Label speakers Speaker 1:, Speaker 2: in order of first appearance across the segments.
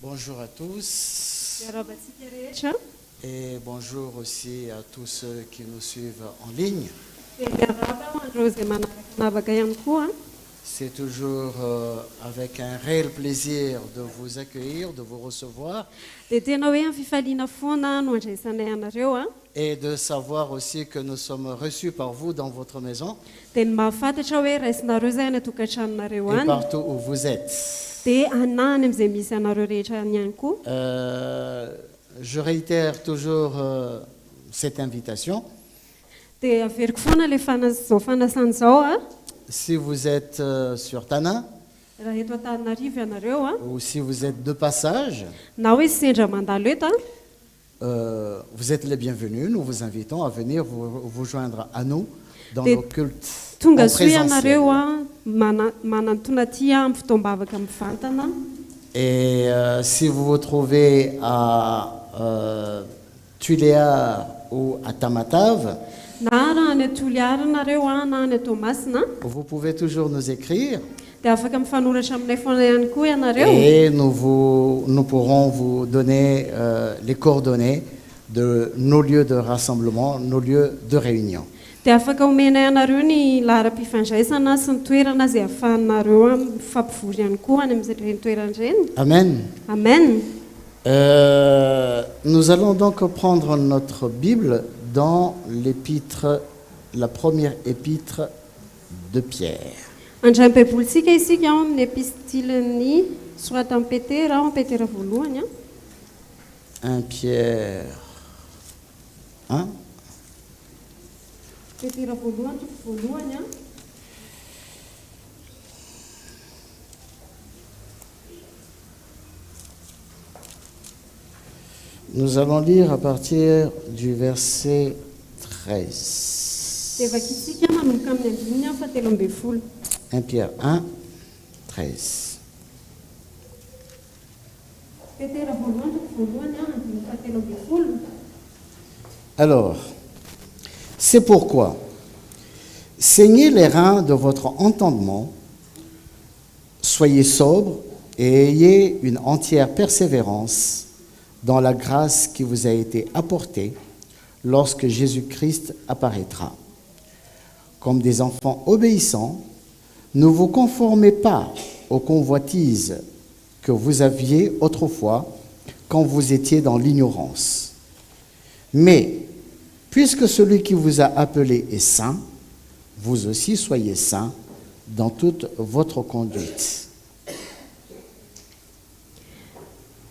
Speaker 1: Bonjour à tous et bonjour aussi à tous ceux qui nous suivent en ligne. C'est toujours avec un réel plaisir de vous accueillir, de vous recevoir et de savoir aussi que nous sommes reçus par vous dans votre maison et partout où vous êtes. Je réitère toujours cette invitation. Si vous êtes sur Tana ou si vous êtes de passage, vous êtes les bienvenus. Nous vous invitons à venir vous joindre à nous dans nos cultes en présentiel. Et si vous vous trouvez à Tuléa ou à Tamatave, vous pouvez toujours nous écrire et nous pourrons vous donner les coordonnées de nos lieux de rassemblement, nos lieux de réunion. Amen.
Speaker 2: Amen.
Speaker 1: Nous allons donc prendre notre Bible dans l'épître, la première épître de Pierre.
Speaker 2: 1
Speaker 1: Pierre 1. Nous allons lire à partir du verset 13. 1 Pierre 1, 13. Alors, c'est pourquoi, saignez les reins de votre entendement, soyez sobres et ayez une entière persévérance dans la grâce qui vous a été apportée lorsque Jésus-Christ apparaîtra. Comme des enfants obéissants, ne vous conformez pas aux convoitises que vous aviez autrefois quand vous étiez dans l'ignorance. Mais, puisque celui qui vous a appelé est saint, vous aussi soyez saints dans toute votre conduite.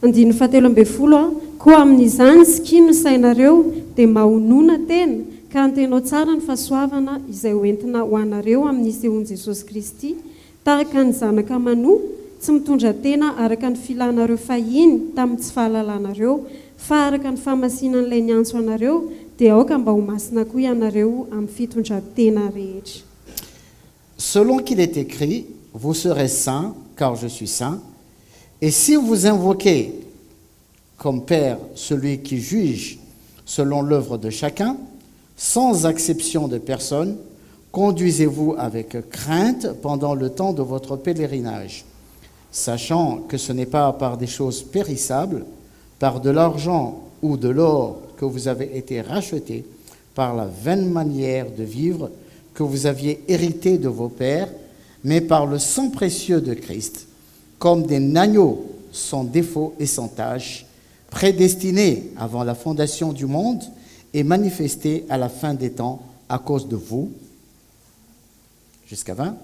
Speaker 2: Andiny fahatelo amby folo koa amin'izany sy kino sainareo dia mahonona tena ka antenao tsara ny fahasoavana izay hoentina ho anareo amin'ny sehoan'i Jesosy Kristy tahaka ny zanaka manoa tsy mitondra tena araka ny filanareo fahiny tamin'ny tsy fahalalanareo fa araka ny famasinan'ilay niantso anareo dia aoka mba ho masina koa ianareo amin'ny fitondran-tena rehetra.
Speaker 1: Selon qu'il est écrit, vous serez saints car je suis saint. Et si vous invoquez comme Père celui qui juge selon l'œuvre de chacun, sans acception de personne, conduisez-vous avec crainte pendant le temps de votre pèlerinage, sachant que ce n'est pas par des choses périssables, par de l'argent ou de l'or que vous avez été rachetés, par la vaine manière de vivre que vous aviez hérité de vos pères, mais par le sang précieux de Christ, comme des agneaux sans défaut et sans tache, prédestinés avant la fondation du monde et manifestés à la fin des temps à cause de vous. Jusqu'à 20.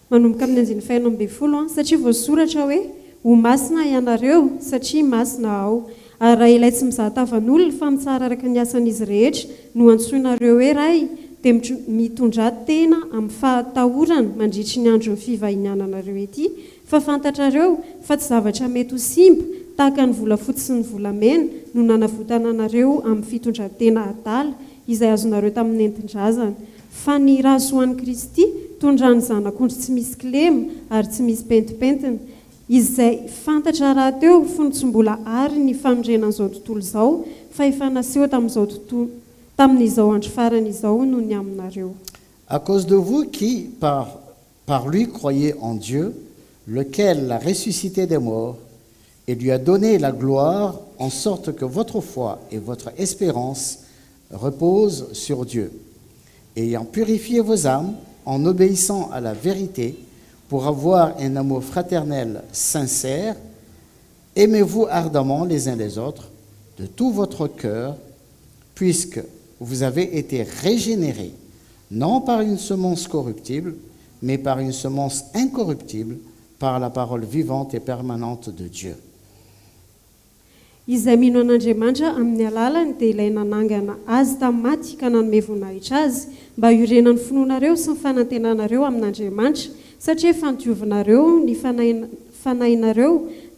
Speaker 2: Manomboka amin'ny andiny fahaenina amby folo satria voasoratra hoe ho masina ianareo satria masina aho ary raha ilay tsy mizahatavan'olona fa mitsara araka ny asan'izy rehetra no antsoinareo hoe ray dia mitondra tena amin'ny fahatahorana mandritry ny andron'ny fivahiniananareo ety fa fantatrareo fa tsy zavatra mety ho simba tahaka ny volafotsy sy ny volamena no nanavotana anareo amin'ny fitondran-tena adala izay azonareo tamin'ny entin-drazana fa ny rahasoan'i Kristy tondrany zanak'ondry tsy misy kilema ary tsy misy pentipentina izay fantatra raha teo fony tsy mbola ary ny fanondrenan'izao tontolo izao fa efa naseho tamin'izao andro farany izao no ny aminareo.
Speaker 1: À cause de vous qui, par lui, croyez en Dieu, lequel l'a ressuscité des morts et lui a donné la gloire, en sorte que votre foi et votre espérance reposent sur Dieu. Ayant purifié vos âmes en obéissant à la vérité, pour avoir un amour fraternel sincère, aimez-vous ardemment les uns les autres de tout votre cœur, puisque vous avez été régénérés, non par une semence corruptible, mais par une semence incorruptible, par la parole vivante et permanente de Dieu.
Speaker 2: Izay mino an'Andriamanitra amin'ny alalany dia ilaina hanangana azy tamin'ny maty ka nanome voninahitra azy mba hiorenan'ny finoanareo sy ny fanantenanareo amin'Andriamanitra, satria fandiovinareo ny fanahinareo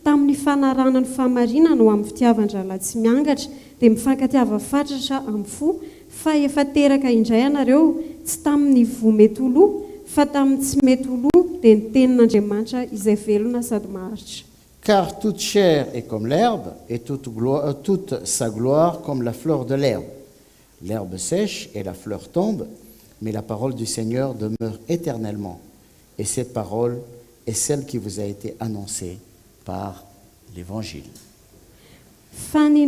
Speaker 2: tamin'ny fanaranany famarinana ho amin'ny fitiavan-drala tsy miangatra dia mifankatiava fatratra amin'ny fo, fa efa teraka indray ianareo tsy tamin'ny vo mety ho loha fa tamin'ny tsy mety ho loha dia ny tenin'Andriamanitra izay velona sady maharitra.
Speaker 1: Car toute chair est comme l'herbe, et toute sa gloire comme la fleur de l'herbe. L'herbe sèche et la fleur tombe, mais la parole du Seigneur demeure éternellement. Et cette parole est celle qui vous a été annoncée par l'Évangile.
Speaker 2: Fa ny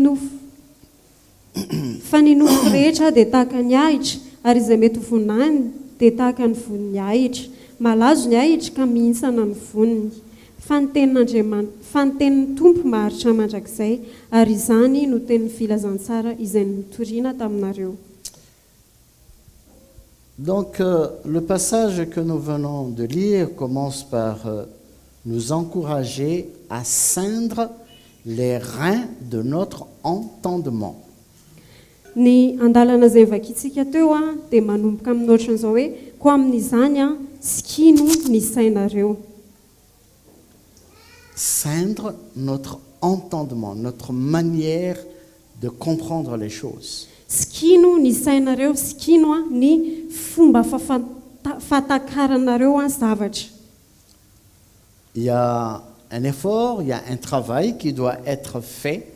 Speaker 2: nofo rehetra dia tahaka ny ahitra, ary izay mety ho vonany dia tahaka ny von'ny ahitra. Malazo ny ahitra ka mihintsana ny voniny. Fa ny tenin'ny Tompo maharitra mandrakizay, ary izany no tenin'ny filazantsara izay nitoriana taminareo.
Speaker 1: Donc, le passage que nous venons de lire commence par nous encourager à ceindre les reins de notre entendement.
Speaker 2: Ny andalana izay vakitsika teo dia manomboka amin'ny ohatran'izao hoe ko amin'izany sikino ny sainareo.
Speaker 1: Ceindre notre entendement, notre manière de comprendre les choses.
Speaker 2: Sikino ny sainareo, sikino ny fomba fatakaranareo zavatra.
Speaker 1: Il y a un effort, il y a un travail qui doit être fait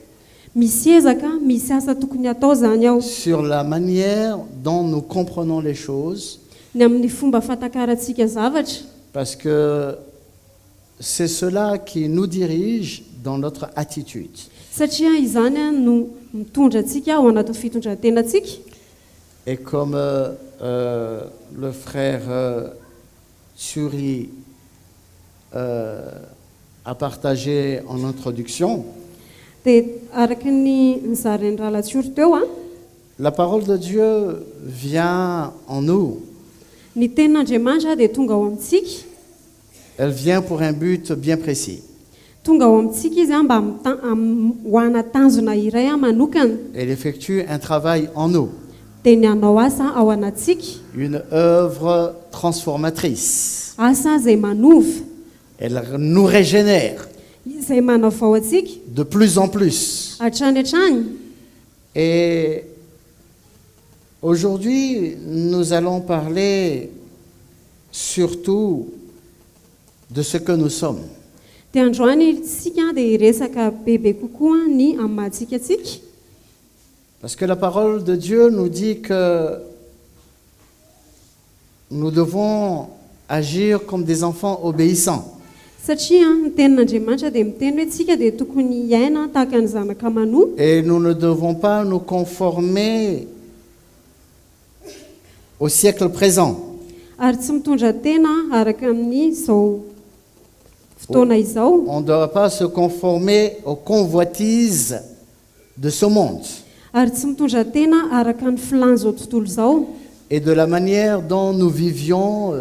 Speaker 2: Misy ezaka, misy asa tokony atao zany ao.
Speaker 1: sur la manière dont nous comprenons les choses,
Speaker 2: Ny amin'ny fomba fatakarantsika zavatra,
Speaker 1: parce que c'est cela qui nous dirige dans notre attitude.
Speaker 2: satria izany no mitondra antsika ao anatin'ny fitondrantenantsika.
Speaker 1: Et comme le frère Tsuri a partagé en introduction,
Speaker 2: Dia araka ny nizaran'ny ralatsioro teo
Speaker 1: la parole de Dieu vient en nous.
Speaker 2: ny tenin'Andriamanitra dia tonga ao amintsika,
Speaker 1: Elle vient pour un but bien précis.
Speaker 2: tonga ao amintsika izy mba ho anatanjona iray manokana.
Speaker 1: Elle effectue un travail en nous,
Speaker 2: Dia ny hanao asa ao anatsika,
Speaker 1: une œuvre transformatrice.
Speaker 2: asa izay manova,
Speaker 1: Elle nous régénère
Speaker 2: izay manavao atsika
Speaker 1: de plus en plus.
Speaker 2: hatrany hatrany.
Speaker 1: Et aujourd'hui, nous allons parler surtout de ce que nous sommes.
Speaker 2: Dia androany isika dia resaka bebe kokoa ny amin'ny mahatsika atsika.
Speaker 1: Parce que la parole de Dieu nous dit que nous devons agir comme des enfants obéissants.
Speaker 2: Satria ny tenin'Andriamanitra dia miteny hoe tsika dia tokony hiaina tahaka ny zanaka manoa,
Speaker 1: Et nous ne devons pas nous conformer au siècle présent.
Speaker 2: ary tsy mitondra tena araka amin'ny izao fotoana izao.
Speaker 1: On ne doit pas se conformer aux convoitises de ce monde
Speaker 2: Ary tsy mitondra tena araka ny filan'izao tontolo izao
Speaker 1: et de la manière dont nous vivions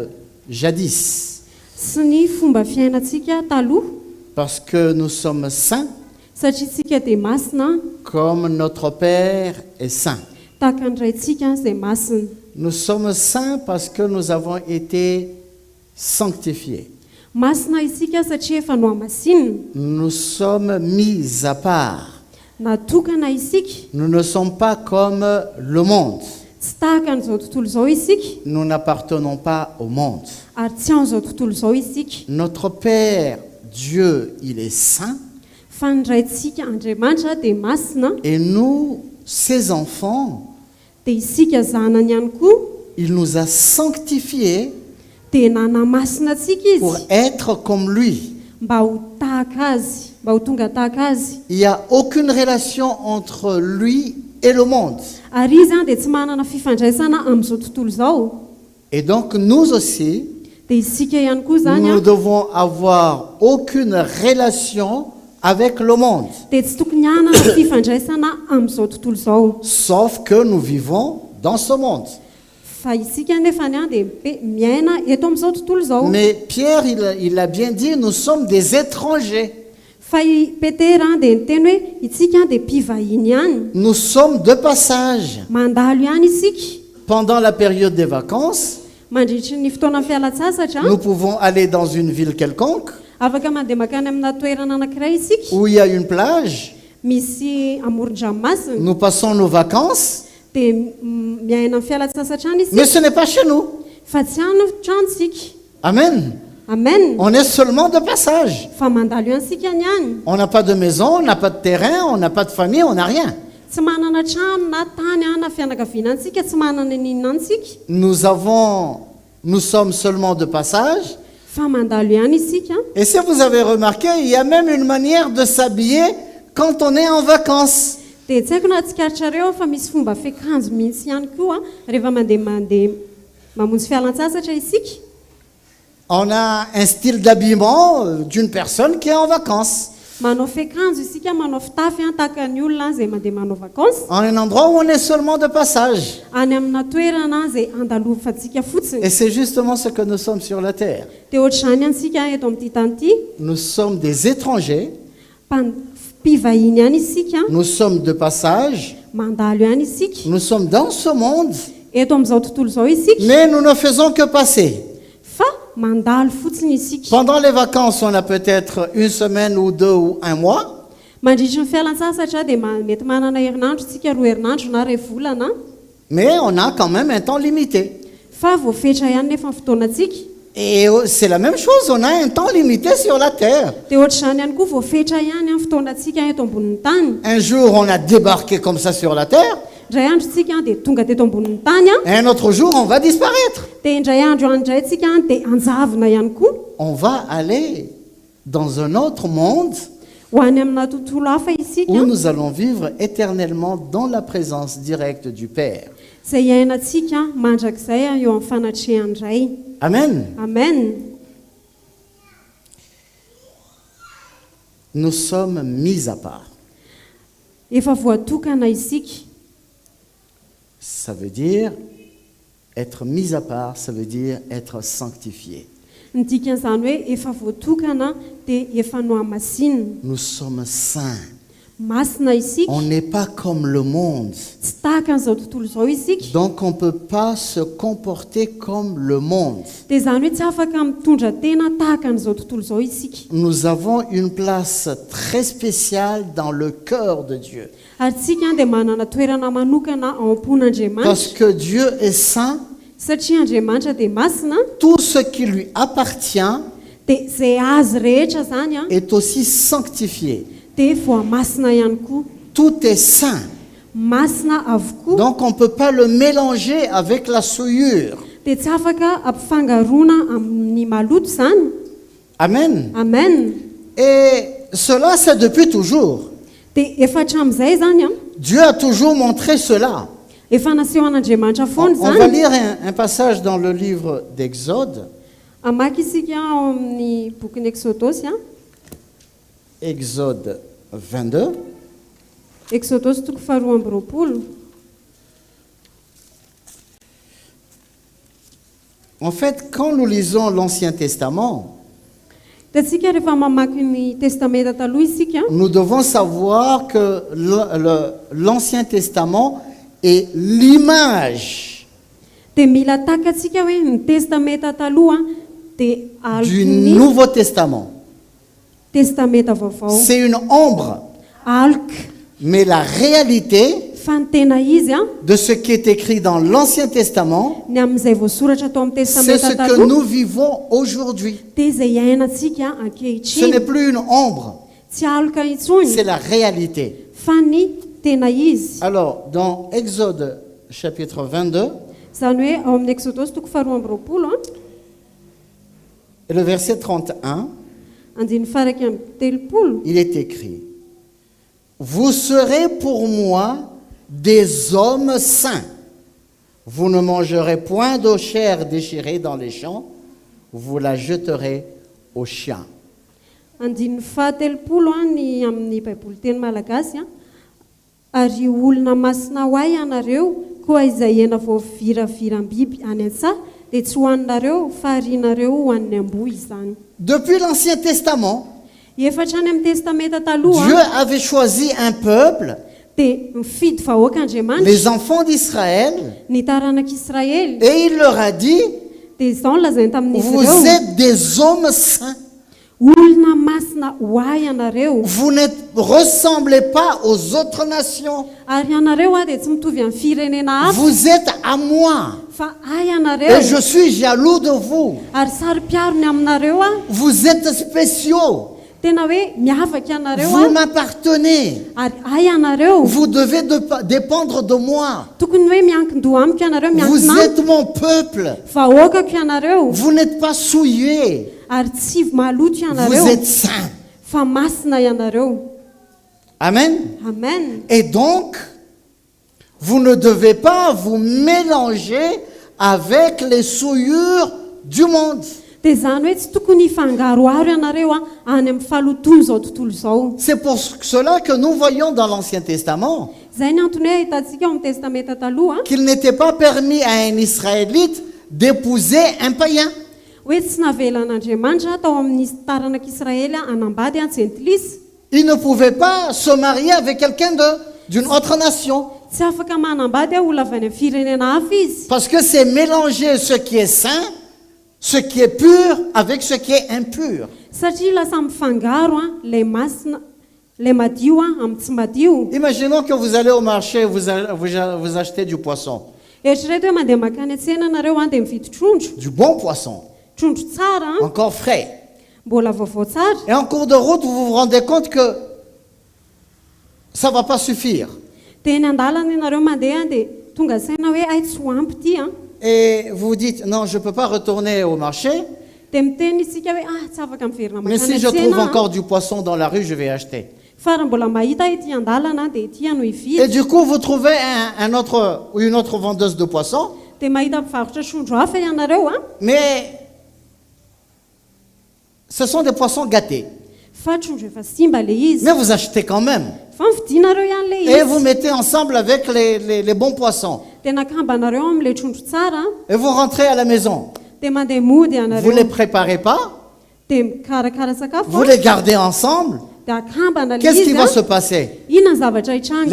Speaker 1: jadis.
Speaker 2: sy ny fomba fiainantsika taloha,
Speaker 1: Parce que nous sommes saints
Speaker 2: satria tsika dia masina
Speaker 1: comme notre Père est saint.
Speaker 2: tahaka ny raintsika izay masina.
Speaker 1: Nous sommes saints parce que nous avons été sanctifiés.
Speaker 2: Masina isika satria efa nohamasinina,
Speaker 1: Nous sommes mis à part.
Speaker 2: natokana isika,
Speaker 1: Nous ne sommes pas comme le monde.
Speaker 2: tsy tahaka n'izao tontolo izao isika,
Speaker 1: Nous n'appartenons pas au monde.
Speaker 2: ary tsy an'izao tontolo izao isika.
Speaker 1: Notre Père, Dieu, il est saint.
Speaker 2: Fa ny raintsika Andriamanitra dia masina,
Speaker 1: Et nous, ses enfants,
Speaker 2: dia isika zanany ihany koa
Speaker 1: il nous a sanctifiés
Speaker 2: dia nanamasina antsika
Speaker 1: pour
Speaker 2: izy
Speaker 1: être comme lui.
Speaker 2: mba ho tahaka azy. mba ho tonga tahaka azy.
Speaker 1: Il n'y a aucune relation entre lui et le monde.
Speaker 2: Ary izy dia tsy manana fifandraisana amin'izao tontolo izao.
Speaker 1: Et donc nous aussi,
Speaker 2: Dia isika ihany koa zany
Speaker 1: nous devons avoir aucune relation avec le monde.
Speaker 2: dia tsy tokony hanana fifandraisana amin'izao tontolo izao.
Speaker 1: Sauf que nous vivons dans ce monde.
Speaker 2: Fa isika nefany dia miaina eto amin'izao tontolo izao.
Speaker 1: Mais Pierre, il a bien dit, nous sommes des étrangers.
Speaker 2: Fa i Petera dia niteny hoe isika dia mpivahiny ihany.
Speaker 1: Nous sommes de passage.
Speaker 2: Mandalo ihany isika.
Speaker 1: Pendant la période des vacances,
Speaker 2: Mandritry ny fotoana fialan-tsasatra
Speaker 1: nous pouvons aller dans une ville quelconque
Speaker 2: afaka mandeha makany amina toerana anankiray isika
Speaker 1: où il y a une plage.
Speaker 2: misy amoron-dranomasina
Speaker 1: Nous passons nos vacances,
Speaker 2: dia miaina amin'ny fialan-tsasatra any
Speaker 1: mais
Speaker 2: isika
Speaker 1: ce n'est pas chez nous.
Speaker 2: fa tsy any trantsika.
Speaker 1: Amen.
Speaker 2: Amen.
Speaker 1: On est seulement de passage.
Speaker 2: Fa mandalo ihany sika ny any.
Speaker 1: On n'a pas de maison, on n'a pas de terrain, on n'a pas de famille, on n'a rien.
Speaker 2: Tsy manana trano na tany na fianakaviana antsika, tsy manana ninona antsika.
Speaker 1: Nous sommes seulement de passage.
Speaker 2: Fa mandalo ihany isika.
Speaker 1: Et si vous avez remarqué, il y a même une manière de s'habiller quand on est en vacances.
Speaker 2: Dia tsy haiko na tsikaritsareo fa misy fomba fiakanjo mihitsy ihany koa rehefa mandeha mamonjy fialan-tsasatra isika.
Speaker 1: On a un style d'habillement d'une personne qui est en vacances.
Speaker 2: Manao fiakanjo isika, manao fitafy tahaka ny olona izay mandeha manao vacances.
Speaker 1: En un endroit où on est seulement de passage.
Speaker 2: Any amina toerana izay andalofantsika fotsiny.
Speaker 1: Et c'est justement ce que nous sommes sur la terre.
Speaker 2: Dia ohatr'izany antsika eto amin'ity tany ity.
Speaker 1: Nous sommes des étrangers,
Speaker 2: Mpivahiny ihany isika,
Speaker 1: nous sommes de passage,
Speaker 2: mandalo ihany isika.
Speaker 1: nous sommes dans ce monde,
Speaker 2: Eto amin'izao tontolo izao isika.
Speaker 1: mais nous ne faisons que passer.
Speaker 2: Fa mandalo fotsiny isika.
Speaker 1: Pendant les vacances, on a peut-être une semaine ou deux ou un mois.
Speaker 2: Mandritry ny fialan-tsasatra dia mety manana herinandro tsika, 2 herinandro na 2 volana.
Speaker 1: Mais on a quand même un temps limité.
Speaker 2: Fa voafetra ihany nefa ny fotoanantsika.
Speaker 1: Et c'est la même chose, on a un temps limité sur la terre.
Speaker 2: Dia ohatr'izany ihany koa voafetra ihany amin'ny fotoanantsika eto ambonin'ny tany.
Speaker 1: Un jour, on a débarqué comme ça sur la terre.
Speaker 2: Indray andro tsika dia tonga teto ambonin'ny tany.
Speaker 1: Et un autre jour, on va disparaître.
Speaker 2: Dia indray andro andray tsika dia anjavona ihany koa.
Speaker 1: On va aller dans un autre monde
Speaker 2: Ho any amina tontolo hafa isika
Speaker 1: où nous allons vivre éternellement dans la présence directe du Père.
Speaker 2: izay iainantsika mandrakizay eo amin'ny fanatrehany.
Speaker 1: Amen.
Speaker 2: Amen.
Speaker 1: Nous sommes mis à part.
Speaker 2: Efa voatokana isika.
Speaker 1: Ça veut dire être mis à part, ça veut dire être sanctifié.
Speaker 2: Ny dikan'izany hoe efa voatokana dia efa nohamasinina.
Speaker 1: Nous sommes saints.
Speaker 2: Masina isika.
Speaker 1: On n'est pas comme le monde.
Speaker 2: Tsy tahaka an'izao tontolo izao isika.
Speaker 1: Donc on ne peut pas se comporter comme le monde.
Speaker 2: Dia izany hoe tsy afaka mitondra tena tahaka an'izao tontolo izao isika.
Speaker 1: Nous avons une place très spéciale dans le cœur de Dieu.
Speaker 2: Ary tsika dia manana toerana manokana ao am-pon'Andriamanitra.
Speaker 1: Parce que Dieu est saint,
Speaker 2: Satria Andriamanitra dia masina.
Speaker 1: tout ce qui lui appartient
Speaker 2: Dia izay azy rehetra zany
Speaker 1: est aussi sanctifié.
Speaker 2: dia voamasina ihany koa.
Speaker 1: Tout est saint.
Speaker 2: Masina avokoa.
Speaker 1: Donc on ne peut pas le mélanger avec la souillure.
Speaker 2: Dia tsy afaka ampifangaroana amin'ny maloto zany.
Speaker 1: Amen.
Speaker 2: Amen.
Speaker 1: Et cela, c'est depuis toujours.
Speaker 2: Dia efa hatramin'izay zany
Speaker 1: Dieu a toujours montré cela.
Speaker 2: efa naseho an'Andriamanitra foana
Speaker 1: On va
Speaker 2: zany.
Speaker 1: lire un passage dans le livre d'Exode.
Speaker 2: Amaky isika ao amin'ny bokin'ny Exodosy.
Speaker 1: Exode 22.
Speaker 2: Exodosy 22.
Speaker 1: En fait, quand nous lisons l'Ancien Testament,
Speaker 2: Dia tsika rehefa mamaky ny testamenta taloha isika
Speaker 1: nous devons savoir que l'Ancien Testament est l'image
Speaker 2: dia mila takatsika hoe ny testamenta taloha dia
Speaker 1: du
Speaker 2: alokony
Speaker 1: Nouveau Testament.
Speaker 2: testamenta vaovao.
Speaker 1: C'est une ombre,
Speaker 2: Aloka
Speaker 1: mais la réalité
Speaker 2: fa ny tena izy
Speaker 1: de ce qui est écrit dans l'Ancien Testament,
Speaker 2: ny amin'izay voasoratra tao amin'ny
Speaker 1: c'est ce
Speaker 2: testamenta
Speaker 1: que
Speaker 2: taloha
Speaker 1: nous vivons aujourd'hui.
Speaker 2: dia izay iainantsika
Speaker 1: Ce n'est
Speaker 2: ankehitriny.
Speaker 1: plus une ombre,
Speaker 2: Tsy aloka intsony
Speaker 1: c'est la réalité.
Speaker 2: fa ny tena izy.
Speaker 1: Alors, dans Exode chapitre 22,
Speaker 2: Izany hoe ao amin'ny Exodosy 22
Speaker 1: et le verset 31,
Speaker 2: andiny faraky amin'ny telopolo
Speaker 1: il est écrit, vous serez pour moi des hommes saints. Vous ne mangerez point de chair déchirée dans les champs, vous la jeterez aux chiens.
Speaker 2: andiny fahatelopolo ny amin'ny baiboly teny malagasy ary olona masina ho ay ianareo koa izay hena voaviraviram-biby any an-tsaha dia tsy hohaninareo fa arianareo ho an'ny amboa izany.
Speaker 1: Depuis l'Ancien Testament,
Speaker 2: Efatra any amin'ny testamenta taloha
Speaker 1: Dieu avait choisi un peuple,
Speaker 2: dia mifidy vahoak'Andriamanitra
Speaker 1: les enfants d'Israël,
Speaker 2: ny taranak'Israely
Speaker 1: et il leur a dit,
Speaker 2: dia izao no lazainy tamin'izy
Speaker 1: vous
Speaker 2: ireo
Speaker 1: êtes des hommes saints.
Speaker 2: olona masina ho ay ianareo
Speaker 1: Vous ne ressemblez pas aux autres nations.
Speaker 2: ary ianareo dia tsy mitovy amin'ny firenena hafa
Speaker 1: Vous êtes à moi.
Speaker 2: fa ay ianareo
Speaker 1: Et je suis jaloux de vous.
Speaker 2: ary sary-piarony aminareo
Speaker 1: Vous êtes spéciaux.
Speaker 2: tena hoe miavaka ianareo
Speaker 1: Vous m'appartenez.
Speaker 2: ary ay ianareo
Speaker 1: Vous devez dépendre de moi.
Speaker 2: tokony hoe miankin-doha amiko ianareo
Speaker 1: Vous
Speaker 2: miankina
Speaker 1: êtes mon peuple.
Speaker 2: vahoakako ianareo
Speaker 1: Vous n'êtes pas souillés.
Speaker 2: ary tsy maloto
Speaker 1: Vous
Speaker 2: ianareo
Speaker 1: êtes saints.
Speaker 2: fa masina ianareo.
Speaker 1: Amen.
Speaker 2: Amen.
Speaker 1: Et donc, vous ne devez pas vous mélanger avec les souillures du monde.
Speaker 2: dia izany hoe tsy tokony hifangaroaro ianareo any amin'ny fahalotony izao tontolo izao.
Speaker 1: C'est pour cela que nous voyons dans l'Ancien Testament
Speaker 2: Izay ny antony hoe ahitantsika ao amin'ny testamenta taloha
Speaker 1: qu'il n'était pas permis à un Israélite d'épouser un païen.
Speaker 2: hoe tsy navelan'Andriamanitra tao amin'ny taranak'Israely hanambady an-tsentilisa.
Speaker 1: Il ne pouvait pas se marier avec quelqu'un d'une autre nation.
Speaker 2: Tsy afaka manambady olona avy any amin'ny firenena hafa izy
Speaker 1: Parce que c'est mélanger ce qui est saint, ce qui est pur, avec ce qui est impur.
Speaker 2: satria lasa mifangaro lay masina lay madio amin'ny tsy madio.
Speaker 1: Imaginons que vous allez au marché, vous achetez du poisson,
Speaker 2: Eritrereto hoe mandeha makany an-tsena anareo dia mividy trondro
Speaker 1: du bon poisson,
Speaker 2: trondro tsara
Speaker 1: encore frais.
Speaker 2: mbola vaovao tsara.
Speaker 1: Et en cours de route, vous vous rendez compte que ça ne va pas suffire.
Speaker 2: Dia eny an-dalana ianareo mandeha dia tonga saina hoe ay tsy ho ampy ity
Speaker 1: Et vous vous dites, non, je ne peux pas retourner au marché,
Speaker 2: dia miteny isika hoe tsy afaka miverina
Speaker 1: mais
Speaker 2: makany
Speaker 1: si je trouve
Speaker 2: an-tsena
Speaker 1: encore du poisson dans la rue, je vais acheter.
Speaker 2: fa raha mbola mahita ity an-dalana dia ity no
Speaker 1: Et
Speaker 2: hividy.
Speaker 1: du coup, vous trouvez un autre ou une autre vendeuse de poissons,
Speaker 2: Dia mahita mpivarotra trondro hafa ianareo
Speaker 1: mais ce sont des poissons gâtés.
Speaker 2: fa trondro efa simba le izy
Speaker 1: Mais vous achetez quand même.
Speaker 2: fa mividinareo ihany le
Speaker 1: Et vous
Speaker 2: izy
Speaker 1: mettez ensemble avec les bons poissons.
Speaker 2: dia nakambanareo amin'ilay trondro tsara
Speaker 1: Et vous rentrez à la maison.
Speaker 2: dia mandeha mody
Speaker 1: Vous ne
Speaker 2: ianareo
Speaker 1: les préparez pas,
Speaker 2: dia mikarakara sakafo
Speaker 1: vous les gardez ensemble.
Speaker 2: dia akambana le
Speaker 1: Qu'est-ce qui
Speaker 2: izy
Speaker 1: va se passer?
Speaker 2: inona ny zavatra hitranga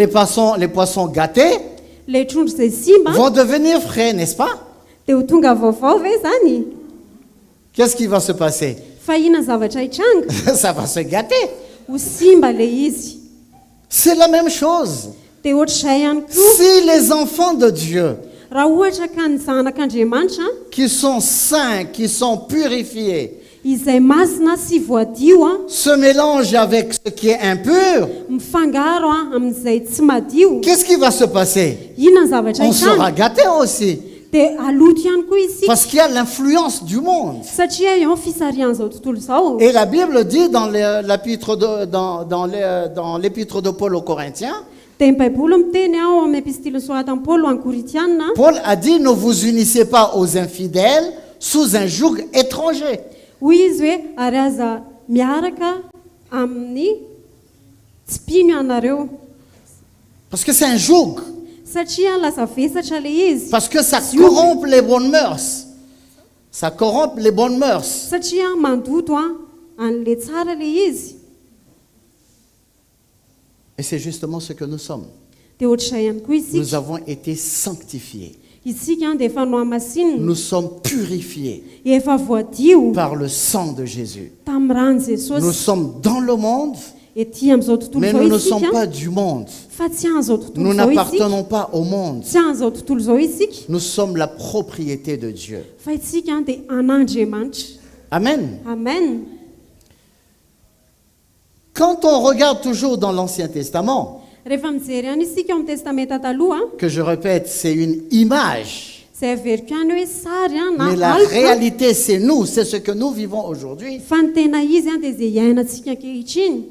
Speaker 1: Les poissons gâtés
Speaker 2: le trondro izay simba
Speaker 1: vont devenir frais, n'est-ce pas?
Speaker 2: dia ho tonga vaovao ve zany
Speaker 1: Qu'est-ce qui va se passer?
Speaker 2: fa inona ny zavatra hitranga
Speaker 1: Ça va se gâter.
Speaker 2: ho simba le izy.
Speaker 1: C'est la même chose.
Speaker 2: Dia ohatr'izay ihany koa
Speaker 1: Si les enfants de Dieu
Speaker 2: raha ohatra ka ny zanak'Andriamanitra
Speaker 1: qui sont saints, qui sont purifiés,
Speaker 2: izay masina sy voadio
Speaker 1: se mélangent avec ce qui est impur,
Speaker 2: mifangaro amin'izay tsy madio,
Speaker 1: qu'est-ce qui va se passer?
Speaker 2: inona ny zavatra
Speaker 1: On sera
Speaker 2: hitranga
Speaker 1: gâté aussi.
Speaker 2: dia aloto ihany koa isika
Speaker 1: Parce qu'il y a l'influence du monde.
Speaker 2: satria eo fisarian'izao tontolo izao.
Speaker 1: Et la Bible dit dans l'épître de Paul aux Corinthiens,
Speaker 2: Dia ny baiboly miteny ao amin'ny epistily soatan'i Paolo any Koritianina
Speaker 1: Paul a dit, ne vous unissez pas aux infidèles sous un joug étranger.
Speaker 2: hoy izy hoe ary aza miaraka amin'ny tsy mpino ianareo
Speaker 1: Parce que c'est un joug.
Speaker 2: satria lasa vesatra le izy,
Speaker 1: Parce que ça corrompt les bonnes mœurs. Ça corrompt les bonnes mœurs.
Speaker 2: satria mandoto an'le tsara le izy.
Speaker 1: Et c'est justement ce que nous sommes.
Speaker 2: Dia ohatr'izay ihany koa
Speaker 1: Nous
Speaker 2: isika
Speaker 1: avons été sanctifiés.
Speaker 2: isika dia efa noamasinina
Speaker 1: Nous sommes purifiés
Speaker 2: efa voadio
Speaker 1: par le sang de Jésus.
Speaker 2: tamin'ny rano
Speaker 1: Nous
Speaker 2: Jesosy.
Speaker 1: sommes dans le monde,
Speaker 2: Ety amin'izao tontolo
Speaker 1: mais
Speaker 2: izao
Speaker 1: nous ne sommes
Speaker 2: isika
Speaker 1: pas du monde.
Speaker 2: fa tsy an'izao tontolo
Speaker 1: Nous
Speaker 2: izao isika,
Speaker 1: n'appartenons pas au monde.
Speaker 2: tsy an'izao tontolo izao isika
Speaker 1: Nous sommes la propriété de Dieu.
Speaker 2: fa isika dia an'Andriamanitra.
Speaker 1: Amen.
Speaker 2: Amen.
Speaker 1: Quand on regarde toujours dans l'Ancien Testament,
Speaker 2: Rehefa mijery any isika ao amin'ny testamenta taloha
Speaker 1: que je répète, c'est une image.
Speaker 2: Izay averiko ihany hoe sary a na
Speaker 1: Mais la
Speaker 2: alina
Speaker 1: réalité, c'est nous, c'est ce que nous vivons aujourd'hui.
Speaker 2: fa ny tena izy a dia izay iainantsika ankehitriny.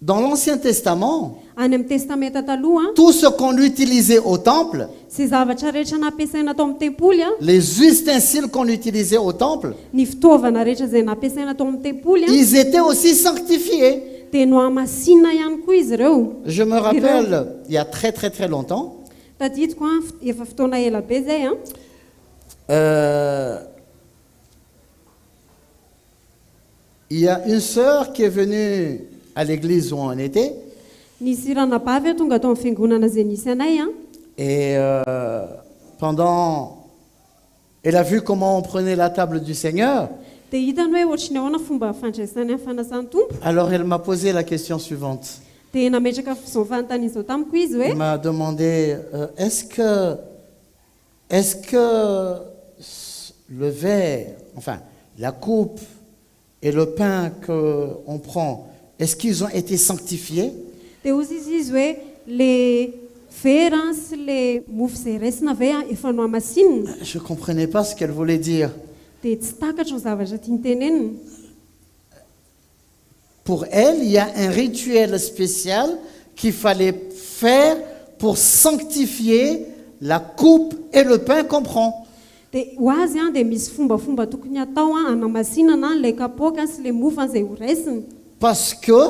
Speaker 1: Dans l'Ancien Testament,
Speaker 2: Any amin'ny testamenta taloha a,
Speaker 1: tout ce qu'on utilisait au temple,
Speaker 2: izay zavatra rehetra nampiasaina tao amin'ny tempoly a,
Speaker 1: les ustensiles qu'on utilisait au temple,
Speaker 2: ny fitaovana rehetra izay nampiasaina tao amin'ny tempoly a
Speaker 1: ils étaient aussi sanctifiés.
Speaker 2: dia no amasinina ihany koa izy ireo.
Speaker 1: Je me rappelle, il y a très très très longtemps,
Speaker 2: Tadidiko a efa fotoana ela be zay a,
Speaker 1: il y a une sœur qui est venue à l'église où on était,
Speaker 2: nisy ranabavy a tonga tao amin'ny fiangonana izay nisy anay a,
Speaker 1: et pendant, elle a vu comment on prenait la table du Seigneur.
Speaker 2: dia hitany hoe ohatrany ahoana fomba fandraisany amin'ny fanasany tompo.
Speaker 1: Alors elle m'a posé la question suivante.
Speaker 2: Dia nametraka izao fanontany izao tamiko izy hoe
Speaker 1: Elle m'a demandé, est-ce que le verre, enfin la coupe et le pain qu'on prend, est-ce qu'ils ont été sanctifiés?
Speaker 2: dia ozy izy hoe le vera sy le mofo izay raisina ve a efa no amasinina.
Speaker 1: Je ne comprenais pas ce qu'elle voulait dire.
Speaker 2: Dia tsy takatra ny zavatra tiany tenenina.
Speaker 1: Pour elle, il y a un rituel spécial qu'il fallait faire pour sanctifier la coupe et le pain qu'on prend.
Speaker 2: Dia ho azy a dia misy fombafomba tokony atao a hanamasinana an'ilay kapoaka sy le mofo izay ho raisina.
Speaker 1: Parce que,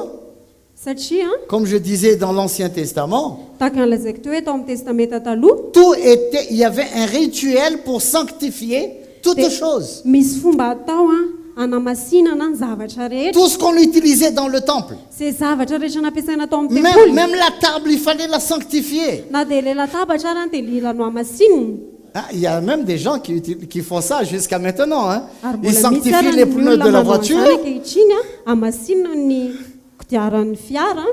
Speaker 2: Satria a
Speaker 1: comme je disais dans l'Ancien Testament,
Speaker 2: tahaka n'lazaiko teo hoe tao amin'ny testamenta taloha
Speaker 1: tout était, il y avait un rituel pour sanctifier toutes choses.
Speaker 2: misy fomba atao a hanamasinana ny zavatra rehetra.
Speaker 1: Tout ce qu'on utilisait dans le temple.
Speaker 2: Zay zavatra rehetra nampiasaina tao amin'ny tempoly.
Speaker 1: Même la table, il fallait la sanctifier.
Speaker 2: Na dia ilay latabatra ary dia lila no amasinina.
Speaker 1: Ah, il y a même des gens qui font ça jusqu'à maintenant. Hein.
Speaker 2: Ary
Speaker 1: Ils
Speaker 2: mbola misy
Speaker 1: sanctifient
Speaker 2: ary
Speaker 1: les
Speaker 2: ny
Speaker 1: pneus
Speaker 2: olona
Speaker 1: de la
Speaker 2: manao
Speaker 1: voiture.
Speaker 2: an'izany ankehitriny a amasinina ny kodiaran'ny fiara.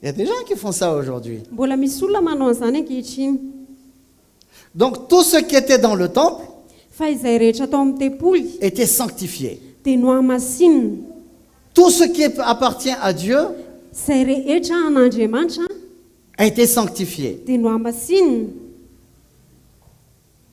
Speaker 1: Il y a des gens qui font ça aujourd'hui.
Speaker 2: Mbola misy olona manao an'izany ankehitriny.
Speaker 1: Donc tout ce qui était dans le temple
Speaker 2: Fa izay rehetra tao amin'ny tempoly
Speaker 1: était sanctifié.
Speaker 2: dia no amasinina.
Speaker 1: Tout ce qui appartient à Dieu
Speaker 2: Izay rehetra an'Andriamanitra
Speaker 1: a été sanctifié.
Speaker 2: dia no amasinina.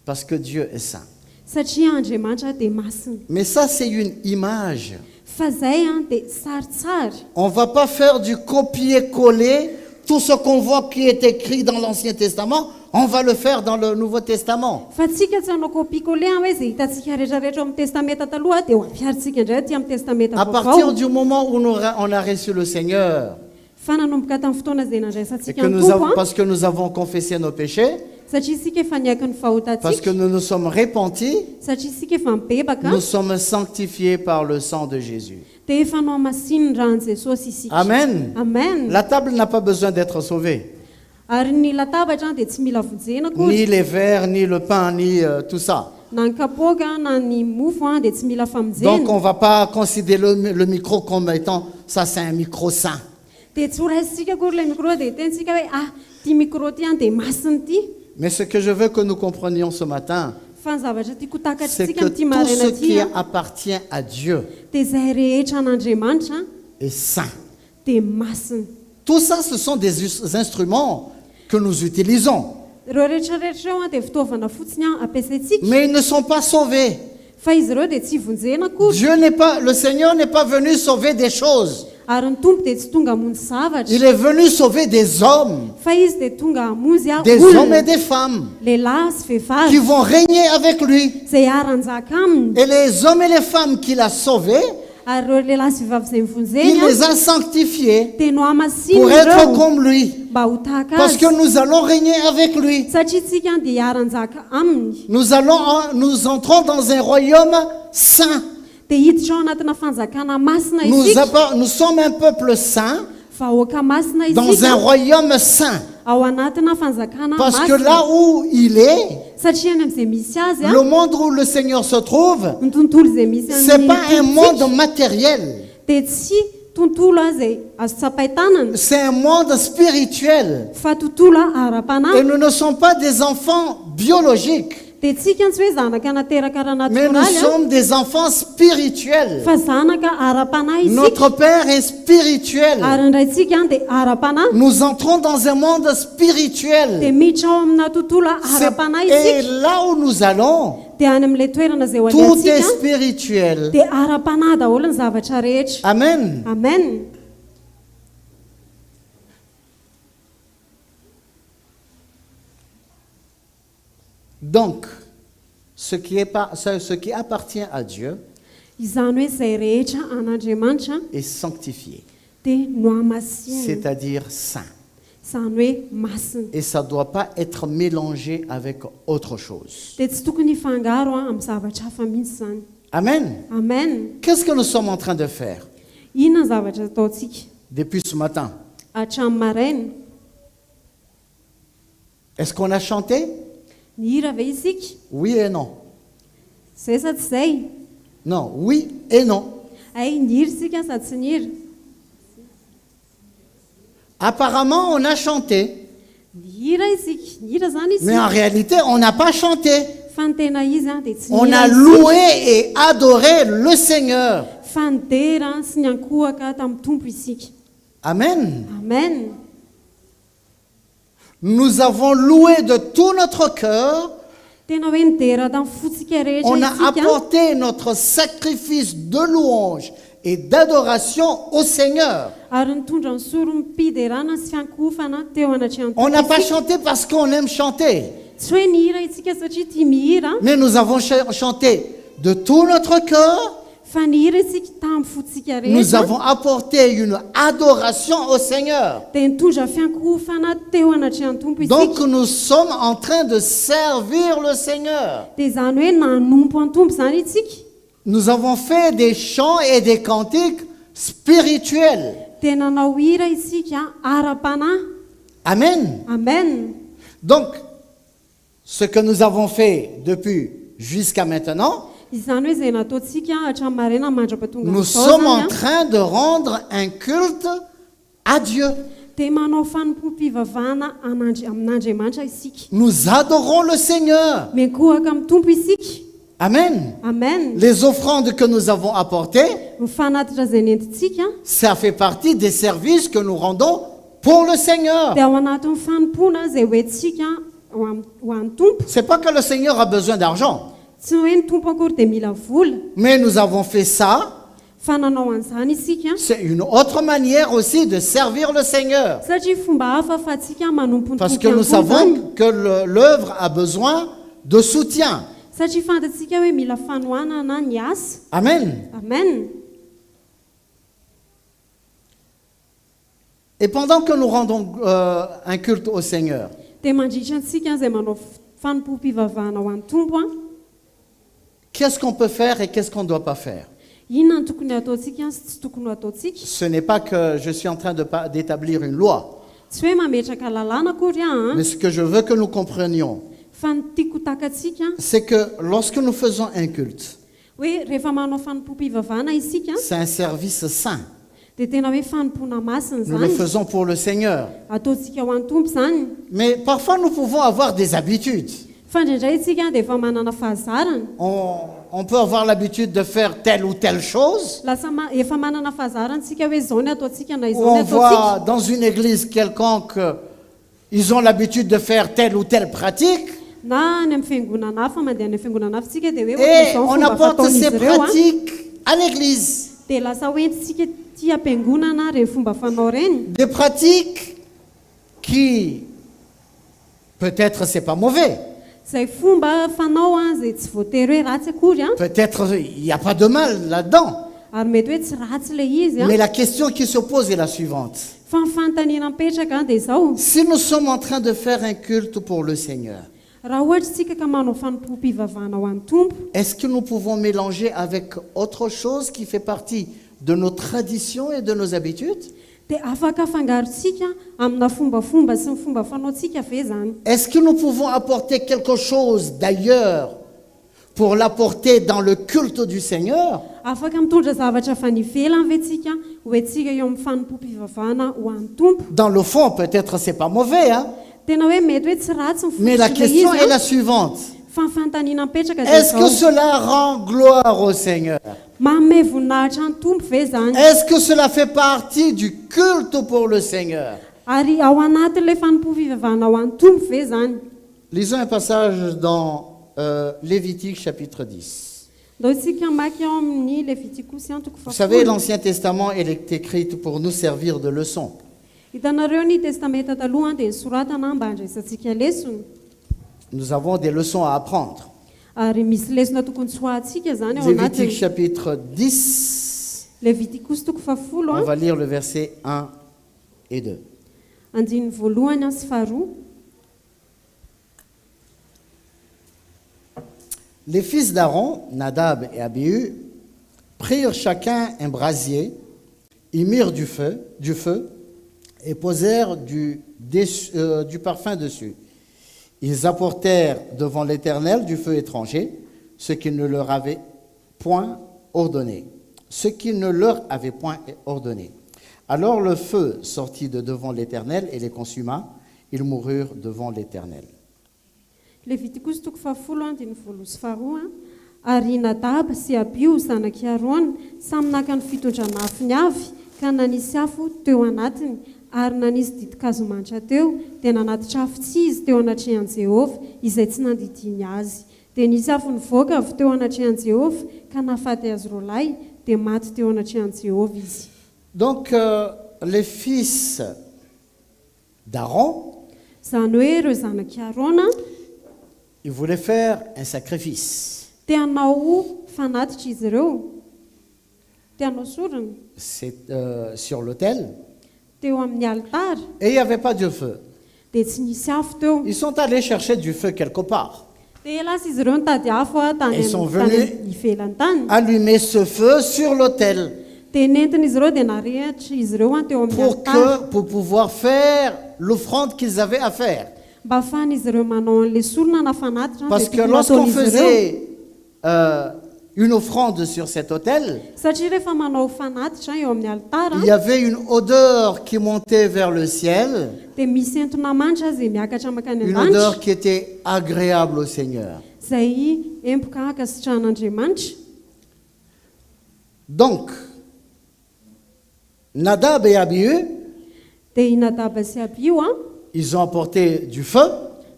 Speaker 1: Parce que Dieu est saint.
Speaker 2: Satria Andriamanitra dia masina.
Speaker 1: Mais ça, c'est une image.
Speaker 2: Fa zay a dia sarisary.
Speaker 1: On ne va pas faire du copier-coller. Tout ce qu'on voit qui est écrit dans l'Ancien Testament, on va le faire dans le Nouveau Testament.
Speaker 2: Fa tsika tsy hanao kopikole hoe izay hitantsika rehetrarehetra amin'ny testamenta taloha dia ho ampiarintsika indray aty amin'ny testamenta
Speaker 1: À partir
Speaker 2: vaovao.
Speaker 1: du moment où on a reçu le Seigneur,
Speaker 2: Fa nanomboka tamin'ny fotoana izay
Speaker 1: et
Speaker 2: nandraisantsika
Speaker 1: que
Speaker 2: ny
Speaker 1: nous
Speaker 2: tompo
Speaker 1: avons,
Speaker 2: a,
Speaker 1: parce que nous avons confessé nos péchés,
Speaker 2: satria isika efa niaky ny
Speaker 1: parce que
Speaker 2: fahotantsika,
Speaker 1: nous nous sommes repentis,
Speaker 2: satria isika efa mibebaka
Speaker 1: nous sommes sanctifiés par le sang de Jésus.
Speaker 2: dia efa no amasininy rahan'i Jesosy isika.
Speaker 1: Amen.
Speaker 2: Amen.
Speaker 1: La table n'a pas besoin d'être sauvée.
Speaker 2: Ary ny latabatra dia tsy mila vonjena koa,
Speaker 1: Ni les verres, ni le pain, ni tout ça.
Speaker 2: na ny kapoaka na ny mofo a dia tsy mila
Speaker 1: Donc on
Speaker 2: famonjena.
Speaker 1: ne va pas considérer le micro comme étant, ça c'est un micro saint.
Speaker 2: Dia tsy ho raisitsika kory ilay micro dia tentsika hoe ty micro ty a dia masiny ty.
Speaker 1: Mais ce que je veux que nous comprenions ce matin,
Speaker 2: Fa ny zavatra tiako
Speaker 1: c'est
Speaker 2: takatritsika
Speaker 1: que
Speaker 2: amin'ity
Speaker 1: tout
Speaker 2: maraina
Speaker 1: ce
Speaker 2: ty
Speaker 1: qui
Speaker 2: a
Speaker 1: appartient à Dieu
Speaker 2: dia zay rehetra an'Andriamanitra
Speaker 1: est saint.
Speaker 2: dia masina.
Speaker 1: Tout ça, ce sont des instruments que nous utilisons.
Speaker 2: Ireo rehetrarehetra ireo a dia fitaovana fotsiny a ampiasaitsika.
Speaker 1: Mais ils ne sont pas sauvés.
Speaker 2: Fa izy ireo dia tsy vonjena kory.
Speaker 1: Le Seigneur n'est pas venu sauver des choses.
Speaker 2: Ary ny tompo dia tsy tonga hamonjy zavatra.
Speaker 1: Il est venu sauver des hommes,
Speaker 2: Fa izy dia tonga hamonjy
Speaker 1: des hommes et
Speaker 2: olona,
Speaker 1: des femmes
Speaker 2: lehilahy sy
Speaker 1: qui
Speaker 2: vehivavy
Speaker 1: vont régner avec lui.
Speaker 2: izay aranjaka aminy.
Speaker 1: Et les hommes et les femmes qu'il a sauvés,
Speaker 2: Ary ireo lehilahy sy vehivavy izay
Speaker 1: il
Speaker 2: mivonjeny
Speaker 1: les a sanctifiés
Speaker 2: dia no
Speaker 1: pour
Speaker 2: amasinina
Speaker 1: être
Speaker 2: ireo
Speaker 1: comme lui.
Speaker 2: mba ho tahaka
Speaker 1: Parce
Speaker 2: azy.
Speaker 1: que nous allons régner avec lui.
Speaker 2: Satria tsika dia aranjaka aminy.
Speaker 1: Nous entrons dans un royaume saint.
Speaker 2: Dia hiditra ao anatina fanjakana masina isika.
Speaker 1: Nous sommes un peuple saint
Speaker 2: Vahoaka masina
Speaker 1: dans un
Speaker 2: isika
Speaker 1: royaume saint.
Speaker 2: ao anatina fanjakana
Speaker 1: Parce que
Speaker 2: masina.
Speaker 1: là où il est,
Speaker 2: Satria any amin'izay misy azy
Speaker 1: le monde où le Seigneur se trouve,
Speaker 2: ny tontolo izay misy
Speaker 1: c'est pas un monde matériel,
Speaker 2: dia tsy tontolo a izay azo tsapaitanana
Speaker 1: c'est un monde spirituel.
Speaker 2: fa tontolo a
Speaker 1: Et
Speaker 2: ara-panahy.
Speaker 1: nous ne sommes pas des enfants biologiques.
Speaker 2: dia tsika tsy hoe zanaka nateraka raha
Speaker 1: mais nous
Speaker 2: natoraly
Speaker 1: sommes des enfants spirituels.
Speaker 2: fa zanaka ara-panahy isika
Speaker 1: Notre Père est spirituel.
Speaker 2: ary ndray tsika dia ara-panahy
Speaker 1: Nous entrons dans un monde
Speaker 2: dia
Speaker 1: spirituel.
Speaker 2: miditra ao amina tontolo ara-panahy
Speaker 1: Et
Speaker 2: isika
Speaker 1: là où nous allons,
Speaker 2: dia any amin'ilay toerana izay ho
Speaker 1: tout est
Speaker 2: alehantsika
Speaker 1: spirituel.
Speaker 2: dia ara-panahy daholo ny zavatra rehetra
Speaker 1: Amen.
Speaker 2: amen.
Speaker 1: Donc, ce qui appartient à Dieu
Speaker 2: izany hoe izay rehetra an'andriamanitra
Speaker 1: est sanctifié,
Speaker 2: dia no amasiana
Speaker 1: c'est-à-dire saint.
Speaker 2: izany hoe masina
Speaker 1: Et ça ne doit pas être mélangé avec autre chose.
Speaker 2: dia tsy tokony hifangaro amin'ny zavatra hafa mihitsy zany
Speaker 1: Amen.
Speaker 2: amen.
Speaker 1: Qu'est-ce que nous sommes en train de faire
Speaker 2: inona ny zavatra ataontsika
Speaker 1: depuis ce matin?
Speaker 2: hatramin'ny maraina
Speaker 1: Est-ce qu'on a chanté?
Speaker 2: ny hira ve isika
Speaker 1: Oui et non.
Speaker 2: zay sa tsy zay
Speaker 1: Non, oui et non.
Speaker 2: ay ny hira isika sady tsy ny hira
Speaker 1: Apparemment, on a chanté,
Speaker 2: ny hira isika ny hira zany
Speaker 1: mais en
Speaker 2: isika
Speaker 1: réalité, on n'a pas chanté.
Speaker 2: fa ny tena izy dia tsy
Speaker 1: On
Speaker 2: ny
Speaker 1: a
Speaker 2: hira
Speaker 1: loué et adoré le Seigneur.
Speaker 2: fa ny dera sy ny ankohaka tamin'ny tompo isika
Speaker 1: Amen.
Speaker 2: amen.
Speaker 1: Nous avons loué de tout notre cœur.
Speaker 2: tena hoe ny dera tamin'ny fotsika rehetra
Speaker 1: On a
Speaker 2: isika
Speaker 1: apporté notre sacrifice de louange et d'adoration au Seigneur.
Speaker 2: ary nitondra ny soro mpiderana sy fiankofana teo anatrehany
Speaker 1: On n'a
Speaker 2: tompo
Speaker 1: pas
Speaker 2: isika.
Speaker 1: chanté parce qu'on aime chanter,
Speaker 2: tsy hoe ny hira isika satria tia mihira
Speaker 1: mais nous avons chanté de tout notre cœur.
Speaker 2: fa ny hira isika tamin'ny fotsika
Speaker 1: Nous
Speaker 2: rehetra
Speaker 1: avons apporté une adoration au Seigneur.
Speaker 2: dia nitondra fiankofana teo anatrehany tompo
Speaker 1: Donc
Speaker 2: isika
Speaker 1: nous sommes en train de servir le Seigneur.
Speaker 2: dia zany hoe nanompo any tompo zany itsika
Speaker 1: Nous avons fait des chants et des cantiques spirituels.
Speaker 2: dia nanao hira isika ara-panahy
Speaker 1: Amen.
Speaker 2: amen.
Speaker 1: Donc, ce que nous avons fait depuis jusqu'à maintenant,
Speaker 2: izany hoe izay nataontsika hatramin'ny maraina mandrapatonga
Speaker 1: nous
Speaker 2: amin'izao
Speaker 1: sommes
Speaker 2: zany
Speaker 1: en
Speaker 2: a,
Speaker 1: train de rendre un culte à Dieu.
Speaker 2: dia manao fanompo-pivavahana amin'andriamanitra isika
Speaker 1: Nous adorons le Seigneur.
Speaker 2: miankohaka amin'ny tompo isika
Speaker 1: Amen.
Speaker 2: amen.
Speaker 1: Les offrandes que nous avons apportées,
Speaker 2: mifanatitra izay nentintsika
Speaker 1: ça fait partie des services que nous rendons pour le Seigneur.
Speaker 2: dia ao anatin'ny fanompona izay hoentsika ho an'ny tompo
Speaker 1: C'est pas que le Seigneur a besoin d'argent,
Speaker 2: tsy hoe ny tompo akory dia mila vola
Speaker 1: mais nous avons fait ça.
Speaker 2: fa nanao an'izany isika
Speaker 1: C'est une autre manière aussi de servir le Seigneur.
Speaker 2: satria fomba hafa fa tsika manompo ny
Speaker 1: Parce
Speaker 2: tompo
Speaker 1: que nous
Speaker 2: ihany koa zany
Speaker 1: savons que l'œuvre a besoin de soutien.
Speaker 2: satria fantatsika hoe mila fanohanana ny asa
Speaker 1: Amen.
Speaker 2: amen.
Speaker 1: Et pendant que nous rendons un culte au Seigneur,
Speaker 2: dia mandritra antsika izay manao fanompo-pivavahana ho an'ny tompo a
Speaker 1: qu'est-ce qu'on peut faire et qu'est-ce qu'on ne doit pas faire?
Speaker 2: inona ny tokony ataontsika sy tsy tokony ataontsika
Speaker 1: Ce n'est pas que je suis en train d'établir une loi,
Speaker 2: tsy hoe mametraka lalàna akory a
Speaker 1: mais ce que je veux que nous comprenions,
Speaker 2: fa ny tiako takatsika
Speaker 1: c'est que lorsque nous faisons un culte,
Speaker 2: hoe rehefa manao fanompo-pivavahana isika
Speaker 1: c'est un service saint.
Speaker 2: dia tena hoe fanompona masina
Speaker 1: Nous le
Speaker 2: zany
Speaker 1: faisons pour le Seigneur.
Speaker 2: ataontsika ho an'ny tompo zany
Speaker 1: Mais parfois, nous pouvons avoir des habitudes.
Speaker 2: fa indraindray isika dia efa manana fahazarana
Speaker 1: On peut avoir l'habitude de faire telle ou telle chose.
Speaker 2: lasa efa manana fahazarana tsika hoe izao ny ataontsika na
Speaker 1: Ou
Speaker 2: izao ny
Speaker 1: on voit
Speaker 2: ataontsika
Speaker 1: dans une église quelconque, ils ont l'habitude de faire telle ou telle pratique.
Speaker 2: na any amin'ny fiangonana hafa mandeha any amin'ny fiangonana hafa tsika dia hoe
Speaker 1: Et
Speaker 2: izao
Speaker 1: on
Speaker 2: fomba
Speaker 1: apporte
Speaker 2: fataon'izy
Speaker 1: ces
Speaker 2: ireo a
Speaker 1: pratiques à l'église.
Speaker 2: dia lasa hoentsika tia am-piangonana re fomba fanao reny
Speaker 1: Des pratiques qui, peut-être c'est pas mauvais.
Speaker 2: izay fomba fanao a izay tsy voatery hoe ratsy akory a
Speaker 1: Peut-être il n'y a pas de mal là-dedans.
Speaker 2: ary mety hoe tsy ratsy ilay izy a
Speaker 1: Mais la question qui se pose est la suivante.
Speaker 2: fa ny fanontaniana mipetraka a dia izao
Speaker 1: Si nous sommes en train de faire un culte pour le Seigneur,
Speaker 2: raha ohatra tsika ka manao fanompo-pivavahana ho an'ny tompo
Speaker 1: est-ce que nous pouvons mélanger avec autre chose qui fait partie de nos traditions et de nos habitudes?
Speaker 2: dia afaka afangarontsika amina fombafomba sy ny fomba fanaontsika ve zany
Speaker 1: Est-ce que nous pouvons apporter quelque chose d'ailleurs pour l'apporter dans le culte du Seigneur?
Speaker 2: afaka mitondra zavatra fa nivelany ve tsika hoentsika eo amin'ny fanompo-pivavahana ho an'ny tompo
Speaker 1: Dans le fond, peut-être c'est pas mauvais, hein?
Speaker 2: tena hoe mety hoe tsy ratsy ny
Speaker 1: Mais la
Speaker 2: fototra ilay
Speaker 1: question
Speaker 2: izy
Speaker 1: est la
Speaker 2: a
Speaker 1: suivante.
Speaker 2: fanfantaniana mipetraka
Speaker 1: Est-ce que cela rend gloire au Seigneur?
Speaker 2: manome voninahitra ny tompo ve zany
Speaker 1: Est-ce que cela fait partie du culte pour le Seigneur?
Speaker 2: ary ao anatin'ilay fanompo-fivavahana ho an'ny tompo ve zany
Speaker 1: Lisons un passage dans Lévitique chapitre 10.
Speaker 2: ndao isika maky ao amin'ny levitikosy antoko
Speaker 1: Vous savez,
Speaker 2: fafolo
Speaker 1: l'Ancien Testament il est écrit pour nous servir de leçon.
Speaker 2: hitanareo ny testamenta taloha dia nisoratana mba handraisantsika lesona
Speaker 1: Nous avons des leçons à apprendre.
Speaker 2: ary misy lesona tokony tsy hoahantsika zany ao
Speaker 1: Lévitique
Speaker 2: anatiny
Speaker 1: chapitre 10,
Speaker 2: levitikosy toko fafolo
Speaker 1: on
Speaker 2: a
Speaker 1: va lire le verset 1 et 2.
Speaker 2: andiny voalohany sy faharoa
Speaker 1: Les fils d'Aaron, Nadab et Abihu, prirent chacun un brasier, y mirent du feu et posèrent du parfum dessus. Ils apportèrent devant l'Éternel du feu étranger, ce qu'il ne leur avait point ordonné. Alors le feu sortit de devant l'Éternel et les consuma. Ils moururent devant l'Éternel.
Speaker 2: levitikosy toko fafolo andiny voaloha sy faharoa ary nadaba sy abio zanaky arona samy naka ny fitondrana afiny avy ka nanisy afo teo anatiny ary nanisy didikazomanitra teo dia nanatitra afo tsy izy teo anatrehan'i Jehovah izay tsy nandidiny azy dia nisy afo nivoaka avy teo anatrehan'i Jehovah ka nahafaty azy rolahy dia maty teo anatrehan'i Jehovah izy.
Speaker 1: Donc les fils d'Aaron,
Speaker 2: Zany hoe ireo zanaky Arona
Speaker 1: ils voulaient faire un sacrifice.
Speaker 2: te hanao fanatitra izy ireo te hanao sorona
Speaker 1: C'est sur l'autel.
Speaker 2: teo amin'ny altara
Speaker 1: Et il n'y avait pas de feu.
Speaker 2: dia tsy nisy afo teo
Speaker 1: Ils sont allés chercher du feu quelque part.
Speaker 2: dia lasa izy ireo nitady afo a tany
Speaker 1: Ils sont
Speaker 2: tany
Speaker 1: venus
Speaker 2: ivelany tany
Speaker 1: Allumer ce feu sur l'autel
Speaker 2: dia nentina izy ireo dia narehatra izy ireo a teo amin'ny altara
Speaker 1: pour pouvoir faire l'offrande qu'ils avaient à faire.
Speaker 2: mba ahafahana izy ireo manao an'ilay sorona na fanatitra
Speaker 1: Parce que lorsqu'on faisait une offrande sur cet autel,
Speaker 2: satria rehefa manao fanatitra eo amin'ny altara
Speaker 1: il y avait une odeur qui montait vers le ciel,
Speaker 2: dia misy entona manitra izay miakatra makany
Speaker 1: une
Speaker 2: an-danitra
Speaker 1: odeur qui était agréable au Seigneur.
Speaker 2: izay empoka ankasitrahan'Andriamanitra.
Speaker 1: Donc, Nadab et Abihu,
Speaker 2: dia i Nadaba sy Abio a
Speaker 1: ils ont apporté du feu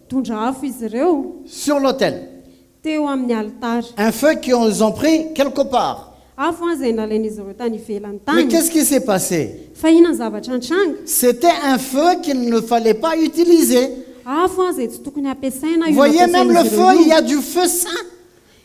Speaker 2: tondra afo izy ireo
Speaker 1: sur l'autel.
Speaker 2: teo amin'ny altara
Speaker 1: Un feu qu'ils ont pris quelque part.
Speaker 2: afo a izay nalain'izy ireo tany ivelany
Speaker 1: Mais
Speaker 2: tany
Speaker 1: qu'est-ce qui s'est passé?
Speaker 2: fa inona ny zavatra nitranga
Speaker 1: C'était un feu qu'il ne fallait pas utiliser.
Speaker 2: afo a izay tsy tokony ampiasaina
Speaker 1: Vous voyez, même le feu, il y a du feu saint.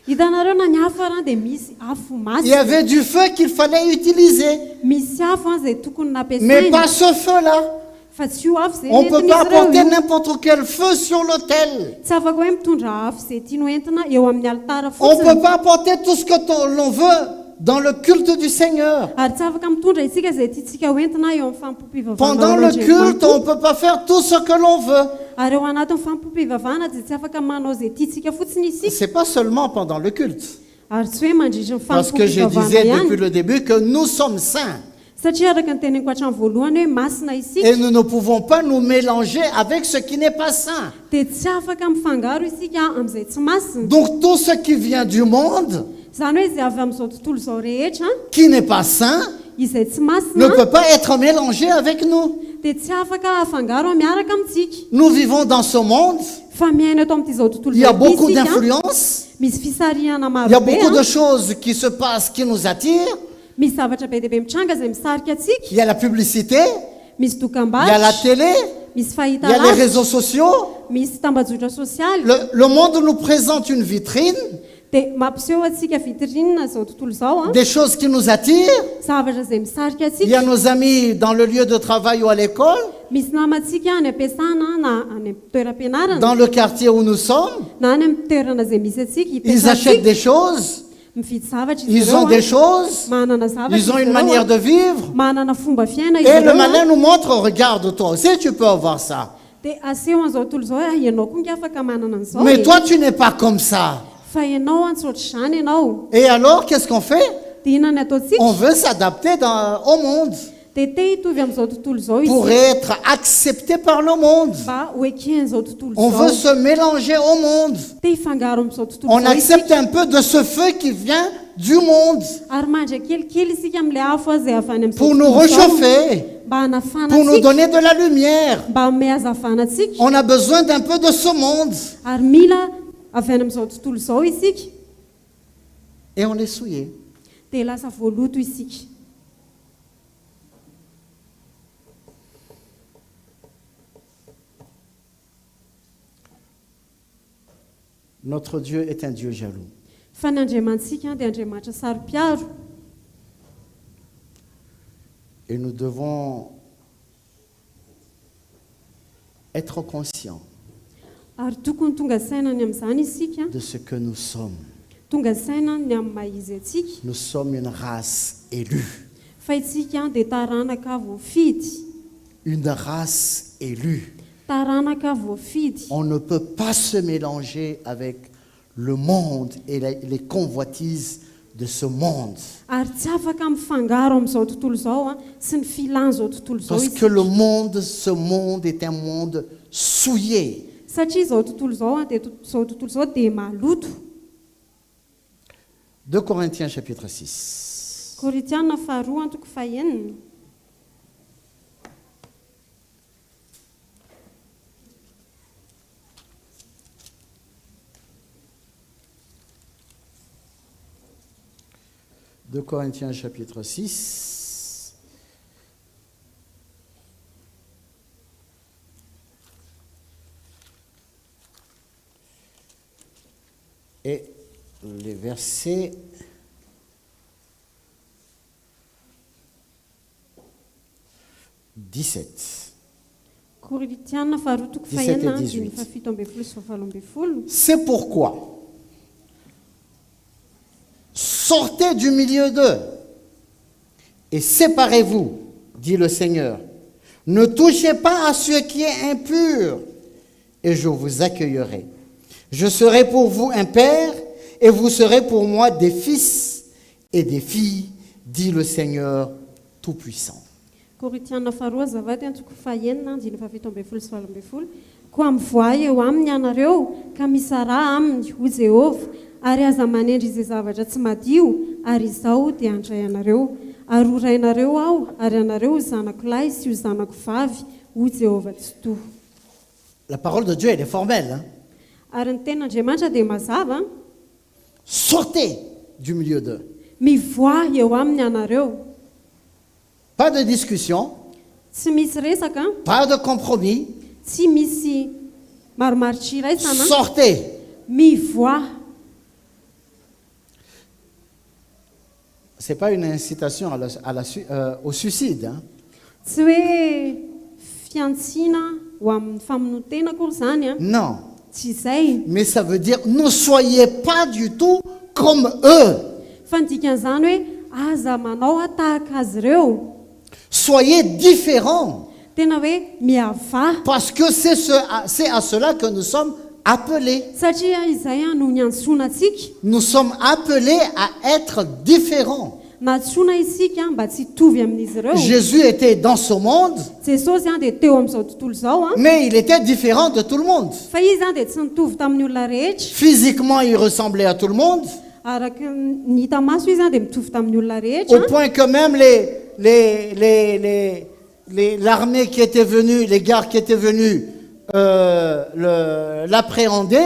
Speaker 2: hitanareo na ny afo ara dia misy afo
Speaker 1: Il y
Speaker 2: masy
Speaker 1: avait du feu qu'il fallait utiliser.
Speaker 2: misy afo a izay tokony
Speaker 1: Mais
Speaker 2: nampiasaina
Speaker 1: pas ce feu-là.
Speaker 2: fa tsy io afo izay
Speaker 1: On ne peut pas
Speaker 2: nentin'izy
Speaker 1: apporter
Speaker 2: ireo io.
Speaker 1: n'importe quel feu sur l'autel.
Speaker 2: tsy afaka hoe mitondra afo izay tiano entina eo amin'ny altara
Speaker 1: On ne
Speaker 2: fotsiny
Speaker 1: peut pas apporter tout ce que l'on veut dans le culte du Seigneur.
Speaker 2: ary tsy afaka mitondra isika izay tiantsika hoentina eo amin'ny
Speaker 1: Pendant le culte, on ne peut pas faire tout ce que l'on veut.
Speaker 2: ary eo anatin'ny fampom-pivavahana dia tsy afaka manao izay tiantsika fotsiny isika
Speaker 1: Ce n'est pas seulement pendant le culte.
Speaker 2: ary tsy hoe mandritra ny
Speaker 1: Parce que je
Speaker 2: fampom-pivavahana
Speaker 1: disais
Speaker 2: ihany
Speaker 1: depuis le début que nous sommes saints.
Speaker 2: satria araka ny teneniko hatramin'ny voalohany hoe masina
Speaker 1: Et
Speaker 2: isika
Speaker 1: nous ne pouvons pas nous mélanger avec ce qui n'est pas saint.
Speaker 2: dia tsy afaka mifangaro isika amin'izay tsy masina
Speaker 1: Donc tout ce qui vient du monde,
Speaker 2: zany hoe izay avy amin'izao tontolo izao rehetra
Speaker 1: qui n'est pas saint,
Speaker 2: izay tsy
Speaker 1: ne
Speaker 2: masina
Speaker 1: peut pas être mélangé avec nous.
Speaker 2: dia tsy afaka afangaro miaraka amintsika
Speaker 1: Nous vivons dans ce monde,
Speaker 2: fa miaina eto amin'ity zao tontolo
Speaker 1: il y a
Speaker 2: izao ity
Speaker 1: beaucoup
Speaker 2: isika,
Speaker 1: d'influences,
Speaker 2: misy fisarihana
Speaker 1: il y a
Speaker 2: maro be
Speaker 1: beaucoup de choses qui se passent qui nous attirent.
Speaker 2: misy zavatra be dia be mitranga izay misarika atsika
Speaker 1: Il y a la publicité,
Speaker 2: misy
Speaker 1: il y a la
Speaker 2: dokam-barotra
Speaker 1: télé,
Speaker 2: misy
Speaker 1: il
Speaker 2: fahita
Speaker 1: y a les
Speaker 2: lavitra
Speaker 1: réseaux sociaux.
Speaker 2: misy tambazotra sosialy
Speaker 1: Le monde nous présente une vitrine,
Speaker 2: dia mampiseho atsika vitrinina zao tontolo izao a
Speaker 1: des choses qui nous attirent.
Speaker 2: zavatra izay misarika
Speaker 1: Il y a
Speaker 2: atsika
Speaker 1: nos amis dans le lieu de travail ou à l'école,
Speaker 2: misy namantsika any ampiasana na any amin'ny toeram-pianarana
Speaker 1: dans le quartier où nous sommes.
Speaker 2: na any amin'ny toerana izay misy atsika
Speaker 1: Ils achètent des choses,
Speaker 2: mividy zavatra izy
Speaker 1: ils
Speaker 2: ireo
Speaker 1: ont des choses,
Speaker 2: manana zavatra
Speaker 1: ils ont
Speaker 2: izy
Speaker 1: une
Speaker 2: ireo
Speaker 1: manière de vivre.
Speaker 2: manana fomba fiaina izy
Speaker 1: Et le
Speaker 2: ireo
Speaker 1: malin nous montre, regarde toi aussi tu peux avoir ça.
Speaker 2: dia aseho an'izao tontolo izao hoe ianao koa nge afaka manana an'izao
Speaker 1: Mais toi tu n'es pas comme ça.
Speaker 2: fa ianao antsotra izany ianao
Speaker 1: Et alors qu'est-ce qu'on fait?
Speaker 2: dia inona ny ataontsika
Speaker 1: On veut s'adapter au monde.
Speaker 2: dia te hitovy amin'izao tontolo izao
Speaker 1: pour
Speaker 2: izy
Speaker 1: être accepté par le monde.
Speaker 2: mba hoeken'izao tontolo
Speaker 1: On veut
Speaker 2: izao
Speaker 1: se mélanger au monde.
Speaker 2: te hifangaro amin'izao tontolo
Speaker 1: On
Speaker 2: izao
Speaker 1: accepte
Speaker 2: isika
Speaker 1: un peu de ce feu qui vient du monde
Speaker 2: ary mandra kelikely isika amin'ilay afo azy avy any amin'izao
Speaker 1: pour nous
Speaker 2: tontolo izao
Speaker 1: réchauffer,
Speaker 2: mba hanafana
Speaker 1: pour nous
Speaker 2: antsika
Speaker 1: donner de la lumière.
Speaker 2: mba hanome hazavana antsika
Speaker 1: On a besoin d'un peu de ce monde.
Speaker 2: ary mila avy any amin'izao tontolo izao isika
Speaker 1: Et on est souillé.
Speaker 2: dia lasa voaloto isika.
Speaker 1: Notre Dieu est un Dieu jaloux.
Speaker 2: Fa ny Andriamantsika dia Andriamanitra saro-piaro
Speaker 1: Et nous devons être conscients
Speaker 2: ary tokony tonga sainany amin'izany isika
Speaker 1: de ce que nous sommes.
Speaker 2: tonga sainany amin'ny maha izy atsika
Speaker 1: Nous sommes une race élue.
Speaker 2: fa itsika dia taranaka voafidy
Speaker 1: Une race élue.
Speaker 2: taranaka voafidy
Speaker 1: On ne peut pas se mélanger avec le monde et les convoitises de ce monde.
Speaker 2: ary tsy afaka mifangaro amin'izao tontolo izao sy ny filan'izao tontolo izao
Speaker 1: Parce que le monde, ce monde est un monde souillé.
Speaker 2: satria izao tontolo izao dia izao tontolo izao dia maloto.
Speaker 1: 2 Corinthiens chapitre 6.
Speaker 2: Koritiana faharoa antoko fahenina.
Speaker 1: De Corinthiens chapitre 6. Et les versets 17.
Speaker 2: Koritiana faharoa antoko
Speaker 1: 17 et
Speaker 2: fahenina
Speaker 1: 18.
Speaker 2: dimy fafito ambin'ny folo sy fahavalo ambin'ny folo.
Speaker 1: C'est pourquoi sortez du milieu d'eux et séparez-vous, dit le Seigneur. Ne touchez pas à ce qui est impur et je vous accueillerai. Je serai pour vous un père et vous serez pour moi des fils et des filles, dit le Seigneur Tout-Puissant.
Speaker 2: Koritiana faharoa zavady antoko fahenina dimy fafito ambin'ny folo sy valo ambin'ny folo. Koa mivoay eo aminy ianareo ka misara aminy ho Jehova ary aza manendry izay zavatra tsy madio ary izao dia andray anareo ary ho rainareo aho ary anareo ho zanako lahy sy ho zanako vavy ho Jehova tsy toa.
Speaker 1: La parole de Dieu, elle est formelle. Hein?
Speaker 2: Ary ny ten'Andriamanitra dia mazava
Speaker 1: Sortez du milieu d'eux.
Speaker 2: mivoay eo aminy ianareo.
Speaker 1: Pas de discussion,
Speaker 2: Tsy misy resaka,
Speaker 1: pas de compromis.
Speaker 2: tsy misy maromaritra iraisana,
Speaker 1: Sortez.
Speaker 2: mivoa.
Speaker 1: Ce n'est pas une incitation au suicide. Hein?
Speaker 2: Tsy hoe fiantsiana ho amin'ny famonontena akory zany a,
Speaker 1: Non.
Speaker 2: tsy izay.
Speaker 1: Mais ça veut dire ne soyez pas du tout comme eux.
Speaker 2: Fa ny dikan'izany hoe aza manao tahaka azy ireo.
Speaker 1: Soyez différents.
Speaker 2: Tena hoe miava.
Speaker 1: Parce que c'est à cela que nous sommes appelés.
Speaker 2: Satria izay no niantsona antsika.
Speaker 1: Nous sommes appelés à être différents.
Speaker 2: Natsoina isika mba tsy hitovy amin'izy ireo.
Speaker 1: Jésus était dans ce monde,
Speaker 2: Jesosy dia teo amin'izao tontolo izao
Speaker 1: mais il était différent de tout le monde.
Speaker 2: fa izy dia tsy nitovy tamin'ny olona rehetra.
Speaker 1: Physiquement, il ressemblait à tout le monde,
Speaker 2: Araka ny hita maso izy dia mitovy tamin'ny olona
Speaker 1: au
Speaker 2: rehetra.
Speaker 1: point que même l'armée qui était venue, les gardes qui étaient venus l'appréhender,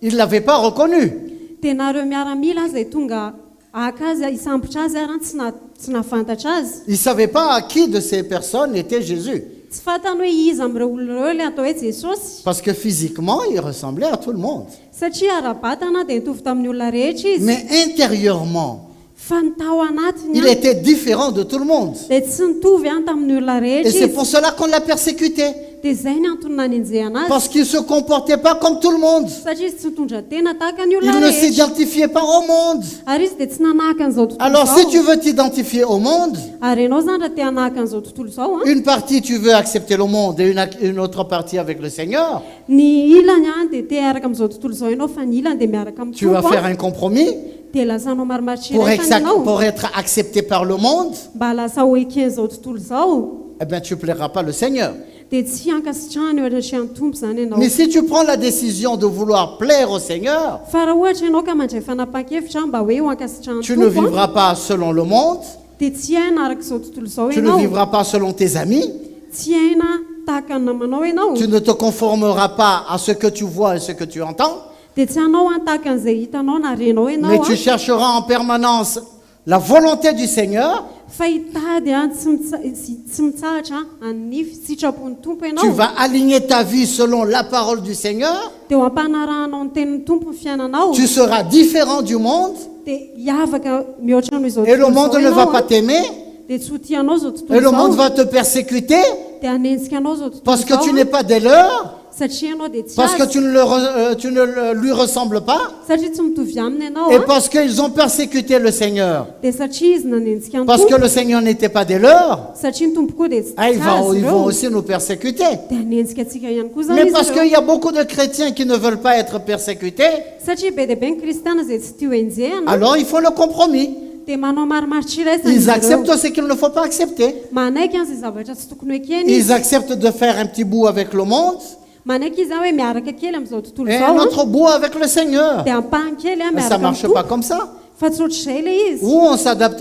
Speaker 1: ils ne l'avaient pas reconnu.
Speaker 2: Tenareo miaramila zay tonga aka azy hisambotra azy ary tsy nafantatra azy.
Speaker 1: Ils ne savaient pas à qui de ces personnes était Jésus.
Speaker 2: Tsy fantany hoe iza amin'ireo olona ireo le atao hoe Jesosy.
Speaker 1: Parce que physiquement, il ressemblait à tout le monde.
Speaker 2: Satria ara-batana dia nitovy tamin'ny olona rehetra izy.
Speaker 1: Mais intérieurement,
Speaker 2: Fa ny tao anatiny
Speaker 1: il était différent de tout le monde.
Speaker 2: dia tsy nitovy tamin'ny olona
Speaker 1: Et
Speaker 2: rehetra
Speaker 1: c'est
Speaker 2: izy.
Speaker 1: pour cela qu'on l'a persécuté.
Speaker 2: Dia zay ny antony nanenjehana azy.
Speaker 1: Parce qu'il ne se comportait pas comme tout le monde.
Speaker 2: Satria izy tsy nitondra tena tahaka ny
Speaker 1: Il
Speaker 2: olona
Speaker 1: ne
Speaker 2: rehetra.
Speaker 1: s'identifiait pas au monde.
Speaker 2: Ary izy dia tsy nanahaka an'izao tontolo
Speaker 1: Alors si tu
Speaker 2: izao.
Speaker 1: veux t'identifier au monde,
Speaker 2: Ary ianao zany raha te hanahaka an'izao tontolo izao
Speaker 1: une partie tu veux accepter le monde et une autre partie avec le Seigneur,
Speaker 2: ny ilany dia te hiaraka amin'izao tontolo izao ianao fa ny ilany dia miaraka amin'ny
Speaker 1: tu vas
Speaker 2: tompo
Speaker 1: faire un compromis.
Speaker 2: dia lasanao marimaritra ianao
Speaker 1: pour être accepté par le monde,
Speaker 2: mba lasa ho eken'izao tontolo izao
Speaker 1: eh bien, tu ne plairas pas le Seigneur.
Speaker 2: dia tsy hankasitrahany eo anatrehan'ny tompo zany ianao
Speaker 1: Mais si tu prends la décision de vouloir plaire au Seigneur,
Speaker 2: fa raha ohatra ianao ka mandray fanapa-kevitra mba hoe ho ankasitrahan'ny
Speaker 1: tu ne
Speaker 2: tompo
Speaker 1: vivras pas selon le monde,
Speaker 2: dia tsy haina arak'izao tontolo izao
Speaker 1: tu ne
Speaker 2: ianao
Speaker 1: vivras pas selon tes amis,
Speaker 2: tsy haina tahaka ny namanao ianao
Speaker 1: tu ne te conformeras pas à ce que tu vois et ce que tu entends,
Speaker 2: dia tsy hanao tahaka an'izay hitanao na renao
Speaker 1: mais
Speaker 2: ianao
Speaker 1: tu chercheras en permanence la volonté du Seigneur.
Speaker 2: fa hitady tsy mitsahatra amin'ny sitrapon'ny tompo
Speaker 1: Tu
Speaker 2: ianao
Speaker 1: vas aligner ta vie selon la parole du Seigneur.
Speaker 2: dia ho ampanarahanao ny tenin'ny tompo ny fiainanao
Speaker 1: Tu seras différent du monde
Speaker 2: dia hiavaka mihoatra noho izao
Speaker 1: et le monde ne va pas t'aimer
Speaker 2: dia tsy ho tianao zao
Speaker 1: et
Speaker 2: tontolo
Speaker 1: le monde
Speaker 2: izao
Speaker 1: va te persécuter
Speaker 2: dia hanenjika anao zao tontolo
Speaker 1: parce que tu
Speaker 2: izao
Speaker 1: n'es pas des leurs,
Speaker 2: satria ianao dia tsy
Speaker 1: parce que
Speaker 2: azy
Speaker 1: tu ne lui ressembles pas
Speaker 2: satria tsy mitovy aminy ianao
Speaker 1: et parce qu'ils ont persécuté le Seigneur.
Speaker 2: dia satria izy nanenjika ny
Speaker 1: Parce que
Speaker 2: tompo
Speaker 1: le Seigneur n'était pas des leurs,
Speaker 2: satria ny tompo koa dia tsy
Speaker 1: ah, ils vont
Speaker 2: ireo
Speaker 1: aussi nous persécuter.
Speaker 2: dia hanenjika antsika ihany koa zany
Speaker 1: Mais
Speaker 2: izy
Speaker 1: parce
Speaker 2: ireo.
Speaker 1: qu'il y a beaucoup de chrétiens qui ne veulent pas être persécutés,
Speaker 2: satria be dia be ny kristiana izay tsy tia ho enjehana
Speaker 1: alors ils font le compromis.
Speaker 2: dia manao marimaritra iraisana
Speaker 1: Ils
Speaker 2: izy ireo.
Speaker 1: acceptent ce qu'il ne faut pas accepter.
Speaker 2: manaiky an izay zavatra tsy tokony hoe keny
Speaker 1: Ils
Speaker 2: izy
Speaker 1: acceptent de faire un petit bout avec le monde
Speaker 2: manaiky izy zany hoe miaraka kely amin'izao tontolo
Speaker 1: et
Speaker 2: izao
Speaker 1: un
Speaker 2: a,
Speaker 1: autre bout avec le Seigneur.
Speaker 2: dia ampahany kely a
Speaker 1: Mais ça
Speaker 2: miaraka
Speaker 1: ne marche
Speaker 2: amin'ny
Speaker 1: pas
Speaker 2: tompo
Speaker 1: comme ça.
Speaker 2: fa tsy ohatr'izay le izy
Speaker 1: Ou on s'adapte,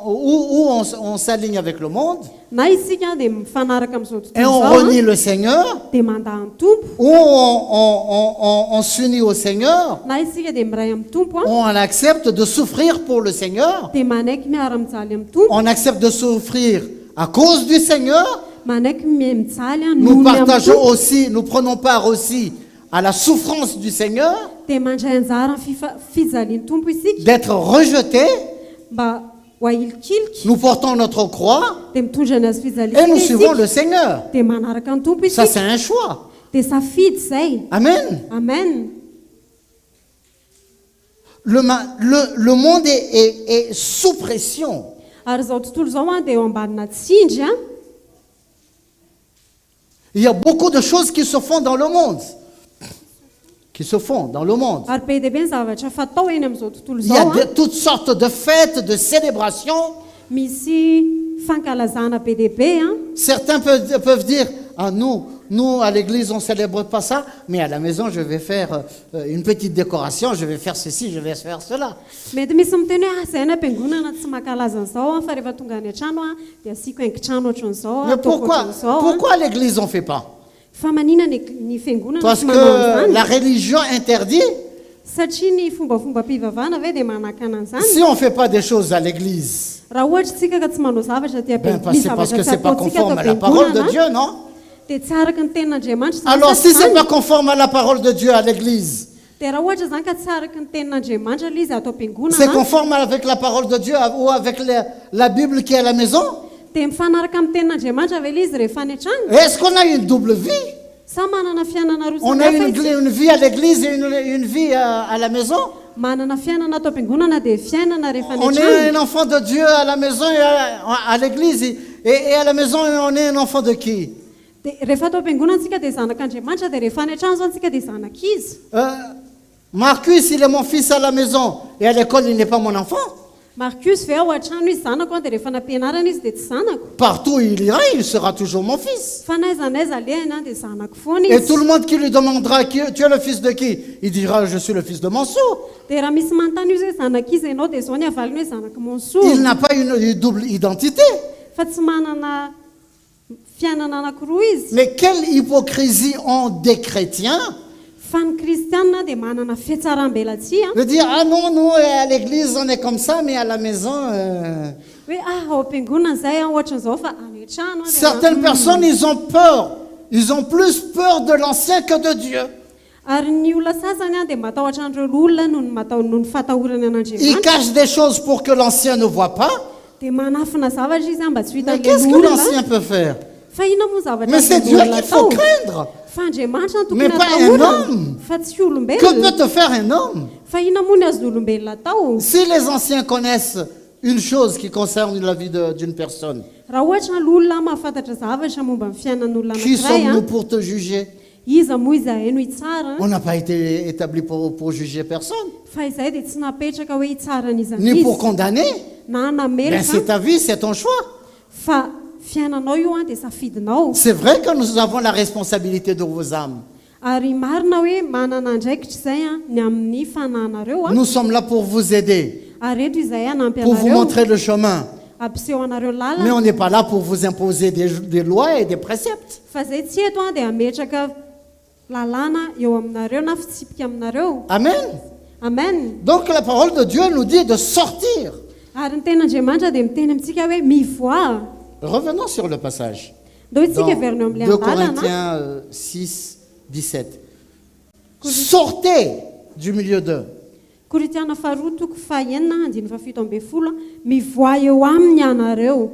Speaker 1: ou on s'aligne avec le monde
Speaker 2: na isika dia mifanaraka amin'izao
Speaker 1: et
Speaker 2: tontolo
Speaker 1: on
Speaker 2: izao
Speaker 1: renie le Seigneur,
Speaker 2: dia mandaha ny tompo
Speaker 1: ou on s'unit au Seigneur,
Speaker 2: na isika dia miray amin'ny tompo a
Speaker 1: on accepte de souffrir pour le Seigneur,
Speaker 2: dia manaiky miara-mijaly amin'ny tompo
Speaker 1: on accepte de souffrir à cause du Seigneur.
Speaker 2: manaiky mijaly a
Speaker 1: Nous
Speaker 2: nohony amin'ny
Speaker 1: partageons
Speaker 2: tompo
Speaker 1: aussi, nous prenons part aussi à la souffrance du Seigneur,
Speaker 2: dia mandray anjara ny fijalian'ny tompo isika
Speaker 1: d'être rejeté.
Speaker 2: mba ho ahilikiliky
Speaker 1: Nous portons notre croix
Speaker 2: dia mitondra ny azy
Speaker 1: et
Speaker 2: fijaliana
Speaker 1: nous suivons
Speaker 2: isika
Speaker 1: le Seigneur.
Speaker 2: dia manaraka ny tompo
Speaker 1: Ça,
Speaker 2: isika
Speaker 1: c'est un choix.
Speaker 2: dia safidy zay
Speaker 1: Amen.
Speaker 2: amen
Speaker 1: Le monde est sous pression.
Speaker 2: ary izao tontolo izao a dia eo ambanina tsindry a
Speaker 1: Il y a beaucoup de choses qui se font dans le monde. Qui se font dans le monde.
Speaker 2: ary be dia be ny zavatra fatao eny amin'izao tontolo
Speaker 1: Il y a
Speaker 2: izao a
Speaker 1: toutes sortes de fêtes, de célébrations.
Speaker 2: misy fankalazana be dia be a
Speaker 1: Certains peuvent dire, ah, nous à l'église, on ne célèbre pas ça, mais à la maison, je vais faire une petite décoration, je vais faire ceci, je vais faire cela.
Speaker 2: mety misy miteny hoe izay ny ampiangonana tsy mankalaza an'izao a fa rehefa tonga any an-trano a dia asiako haingon-trano ohatran'izao a
Speaker 1: Mais
Speaker 2: ataoko
Speaker 1: pourquoi,
Speaker 2: ohatran'izao a
Speaker 1: pourquoi à l'église, on ne fait pas?
Speaker 2: fa manina ny fiangonana
Speaker 1: Parce
Speaker 2: tsy
Speaker 1: que
Speaker 2: manao
Speaker 1: la
Speaker 2: an'izany
Speaker 1: religion interdit.
Speaker 2: satria ny fombafomba-pivavahana ve dia manakana an'izany
Speaker 1: Si on ne fait pas des choses à l'église,
Speaker 2: raha ohatra tsika ka tsy manao zavatra ty
Speaker 1: ben, c'est parce que ce n'est pas conforme à la
Speaker 2: am-piangonana
Speaker 1: parole de Dieu, non?
Speaker 2: dia tsy araka ny tenin'andriamanitra zany
Speaker 1: Alors, si
Speaker 2: satria
Speaker 1: ce n'est pas conforme à la parole de Dieu à l'église,
Speaker 2: dia raha ohatra zany ka tsy araka ny tenin'andriamanitra ilay izy atao
Speaker 1: c'est
Speaker 2: am-piangonana
Speaker 1: conforme avec la parole de Dieu ou avec la Bible qui est à la maison?
Speaker 2: dia mifanaraka amin'ny tenin'andriamanitra ve ilay izy rehefa any an-trano
Speaker 1: Est-ce qu'on a une double vie?
Speaker 2: sa manana fiainana roa
Speaker 1: On a
Speaker 2: samihafa izy
Speaker 1: une vie à l'église et une vie à la maison?
Speaker 2: manana fiainana atao am-piangonana dia fiainana rehefa any
Speaker 1: On est
Speaker 2: an-trano
Speaker 1: un enfant de Dieu à la maison et à l'église. Et à la maison, on est un enfant de qui?
Speaker 2: dia rehefa atao am-piangonana tsika dia zanak'andriamanitra dia rehefa any an-trano zany tsika dia zanakizy
Speaker 1: Marcus, il est mon fils à la maison. Et à l'école, il n'est pas mon enfant.
Speaker 2: marcus ve ao an-trano izy zanako a dia rehefa nampianarana izy dia tsy zanako
Speaker 1: Partout où il ira, il sera toujours mon fils.
Speaker 2: fa naiza naiza alehany a dia zanako foana
Speaker 1: Et
Speaker 2: izy
Speaker 1: tout le monde qui lui demandera, tu es le fils de qui? Il dira, je suis le fils de Mansour.
Speaker 2: dia raha misy manontany izy hoe zanakizy ianao dia zao ny avaliny hoe zanako monsoa
Speaker 1: Il n'a pas une double identité.
Speaker 2: fa tsy manana fiainana anankiroa izy
Speaker 1: Mais quelle hypocrisie ont des chrétiens
Speaker 2: fa ny kristianina dia manana fiatsaram-belatsia
Speaker 1: de dire, ah non, nous, à l'église, on est comme ça, mais à la maison...
Speaker 2: hoe ao am-piangonana zay a ohatran'izao fa any an-trano a dia
Speaker 1: Certaines personnes, ils ont peur. Ils ont plus peur de l'ancien que de Dieu.
Speaker 2: ary ny olona sasany a dia matahotra an'ireo olona noho ny fatahorany
Speaker 1: Ils
Speaker 2: an'andriamanitra
Speaker 1: cachent des choses pour que l'ancien ne voit pas.
Speaker 2: dia manafina zavatra izy a mba tsy ho
Speaker 1: Mais
Speaker 2: hitan'ilay
Speaker 1: qu'est-ce que
Speaker 2: olona
Speaker 1: l'ancien peut faire?
Speaker 2: fa ina moa zavatra
Speaker 1: Mais c'est Dieu
Speaker 2: olona
Speaker 1: qu'il faut
Speaker 2: atao
Speaker 1: craindre.
Speaker 2: fa andriamanitra no
Speaker 1: Mais
Speaker 2: tokony
Speaker 1: pas un
Speaker 2: atahorana
Speaker 1: homme.
Speaker 2: fa tsy
Speaker 1: Que
Speaker 2: olombelona
Speaker 1: peut te faire un homme?
Speaker 2: fa ina moa ny azon'olombelona atao
Speaker 1: Si les anciens connaissent une chose qui concerne la vie d'une personne,
Speaker 2: raha ohatra l'olona mahafantatra zavatra momba ny fiainan'olona
Speaker 1: qui
Speaker 2: anankiray
Speaker 1: sommes-nous
Speaker 2: a
Speaker 1: pour te juger?
Speaker 2: iza moa izahay no itsara
Speaker 1: On n'a pas été établi pour juger personne,
Speaker 2: fa izahay dia tsy napetraka hoe itsaraniza
Speaker 1: ni pour
Speaker 2: izy
Speaker 1: condamner.
Speaker 2: na
Speaker 1: Ben,
Speaker 2: namelaka
Speaker 1: c'est ta vie, c'est ton choix.
Speaker 2: fa fiainanao io dia safidinao
Speaker 1: C'est vrai que nous avons la responsabilité de vos âmes.
Speaker 2: ary marina hoe manana andraikitra izay ny amin'ny fanahinareo
Speaker 1: Nous sommes là pour vous aider,
Speaker 2: ary eto izahay hanampy
Speaker 1: pour vous
Speaker 2: anareo
Speaker 1: montrer le chemin.
Speaker 2: ampiseho anareo
Speaker 1: Mais
Speaker 2: lalana
Speaker 1: on n'est pas là pour vous imposer des lois et des préceptes.
Speaker 2: fa zay tsy eto dia hametraka lalàna eo aminareo na fitsipika aminareo
Speaker 1: Amen.
Speaker 2: amen
Speaker 1: Donc la parole de Dieu nous dit de sortir.
Speaker 2: ary ny ten'andriamanitra dia miteny amintsika hoe mivoa
Speaker 1: Revenons sur le passage.
Speaker 2: ndao
Speaker 1: Dans
Speaker 2: itsika verina eo amin'ilay
Speaker 1: 2
Speaker 2: andalana
Speaker 1: Corinthiens 6, 17. Sortez du milieu d'eux.
Speaker 2: Koritiana faharoa toko fahaenina andiny fafito ambe folo mivoa eo aminy anareo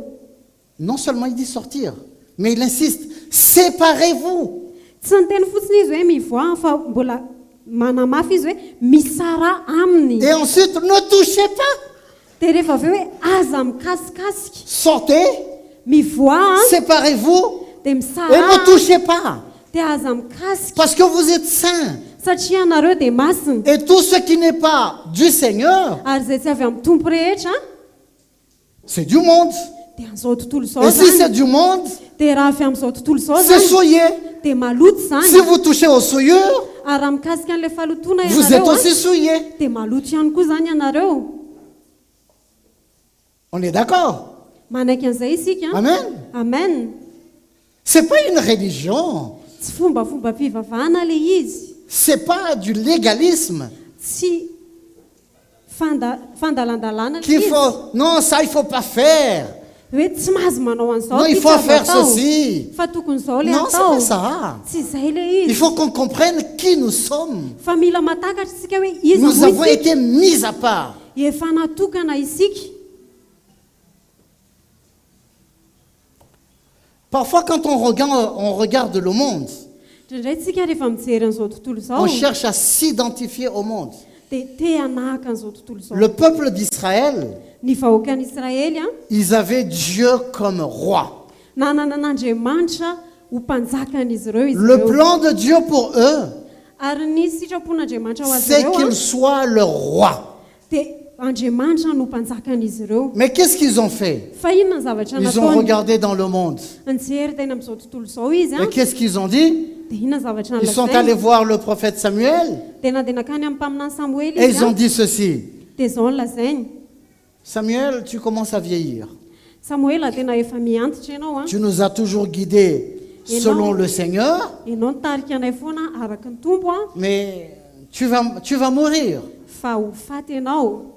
Speaker 1: Non seulement il dit sortir, mais il insiste, séparez-vous.
Speaker 2: tsy niteny fotsiny izy hoe mivoa fa mbola manamafy izy hoe misara aminy
Speaker 1: Et ensuite, ne touchez pas.
Speaker 2: dia rehefa avy eo hoe aza mikasikasika
Speaker 1: Sortez,
Speaker 2: mivoa
Speaker 1: séparez-vous
Speaker 2: dia
Speaker 1: et
Speaker 2: misara
Speaker 1: ne touchez pas.
Speaker 2: dia aza mikasika
Speaker 1: Parce que vous êtes saints.
Speaker 2: satria anareo dia masina
Speaker 1: Et tout ce qui n'est pas du Seigneur,
Speaker 2: ary zay tsy avy amin'ny tompo rehetra
Speaker 1: c'est du monde.
Speaker 2: dia an'izao tontolo izao
Speaker 1: Et si c'est
Speaker 2: zany
Speaker 1: du monde,
Speaker 2: dia raha avy amin'izao tontolo izao
Speaker 1: c'est
Speaker 2: zany
Speaker 1: souillé.
Speaker 2: dia maloto
Speaker 1: Si
Speaker 2: zany
Speaker 1: vous touchez aux souillures,
Speaker 2: ary raha mikasika an'ilay falotona
Speaker 1: vous êtes
Speaker 2: ianareo
Speaker 1: aussi souillé.
Speaker 2: dia maloto ihany koa zany ianareo
Speaker 1: On est d'accord?
Speaker 2: manaiky an'izay isika
Speaker 1: Amen.
Speaker 2: amen
Speaker 1: C'est pas une religion.
Speaker 2: tsy fombafomba fivavahana le izy
Speaker 1: C'est pas du légalisme.
Speaker 2: tsy fandalandalana le
Speaker 1: Qu'il
Speaker 2: izy
Speaker 1: faut, non, ça il faut pas faire.
Speaker 2: hoe tsy mahazo manao an'izao
Speaker 1: Non, il
Speaker 2: ty
Speaker 1: faut
Speaker 2: tsy azo
Speaker 1: faire
Speaker 2: atao.
Speaker 1: ceci.
Speaker 2: fa tokony izao le
Speaker 1: Non, c'est
Speaker 2: atao
Speaker 1: pas ça.
Speaker 2: tsy izay le
Speaker 1: Il
Speaker 2: izy
Speaker 1: faut qu'on comprenne qui nous sommes.
Speaker 2: fa mila matakatra isika hoe iza
Speaker 1: Nous
Speaker 2: moa
Speaker 1: avons
Speaker 2: isika
Speaker 1: été mis à part.
Speaker 2: efa natokana isika
Speaker 1: Parfois, quand on regarde le monde,
Speaker 2: indraindray tsika rehefa mijery an'izao tontolo izao
Speaker 1: on cherche à s'identifier au monde.
Speaker 2: dia te hanahaka an'izao tontolo izao
Speaker 1: Le peuple d'Israël,
Speaker 2: ny vahoakan'israely a
Speaker 1: ils avaient Dieu comme roi.
Speaker 2: nanana an'andriamanitra ho mpanjakan'izy ireo izy
Speaker 1: Le
Speaker 2: ireo
Speaker 1: plan de Dieu pour eux,
Speaker 2: ary ny sitrapon'andriamanitra ho azy
Speaker 1: c'est
Speaker 2: ireo
Speaker 1: qu'il soit le roi.
Speaker 2: dia andriamanitra no mpanjakan'izy ireo
Speaker 1: Mais qu'est-ce qu'ils ont fait?
Speaker 2: fa inona ny zavatra
Speaker 1: Ils ont
Speaker 2: nataony
Speaker 1: regardé dans le monde.
Speaker 2: nijery teny amin'izao tontolo izao izy a
Speaker 1: Et qu'est-ce qu'ils ont dit?
Speaker 2: dia inona ny zavatra
Speaker 1: Ils sont allés
Speaker 2: nalazainy
Speaker 1: voir le prophète Samuel
Speaker 2: dia nandeha nakany amin'ny mpaminany samoely
Speaker 1: et
Speaker 2: izy
Speaker 1: ils ont
Speaker 2: a
Speaker 1: dit ceci.
Speaker 2: dia izao ny lazainy
Speaker 1: Samuel, tu commences à vieillir.
Speaker 2: samoely tena efa miantitra ianao a
Speaker 1: Tu nous as toujours guidés selon le Seigneur,
Speaker 2: ianao nitarika anay foana araka ny tompo a
Speaker 1: mais tu vas mourir.
Speaker 2: fa ho faty ianao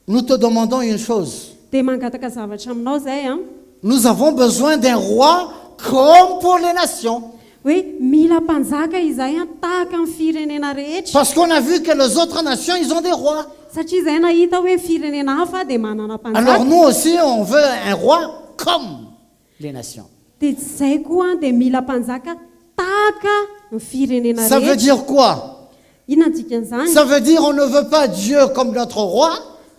Speaker 1: Nous te demandons une chose.
Speaker 2: dia mangataka zavatra aminao zay a
Speaker 1: Nous avons besoin d'un roi comme pour les nations.
Speaker 2: hoe mila mpanjaka izay a tahaka amin'ny firenena rehetra
Speaker 1: Parce qu'on a vu que les autres nations, ils ont des rois.
Speaker 2: satria izay nahita hoe firenena hafa dia manana
Speaker 1: Alors
Speaker 2: mpanjaka
Speaker 1: nous aussi, on veut un roi comme les nations.
Speaker 2: dia tsy izay koa dia mila mpanjaka tahaka ny firenena
Speaker 1: Ça veut
Speaker 2: rehetra
Speaker 1: dire quoi?
Speaker 2: inona ny dikan'izany
Speaker 1: Ça veut dire on ne veut pas Dieu comme notre roi,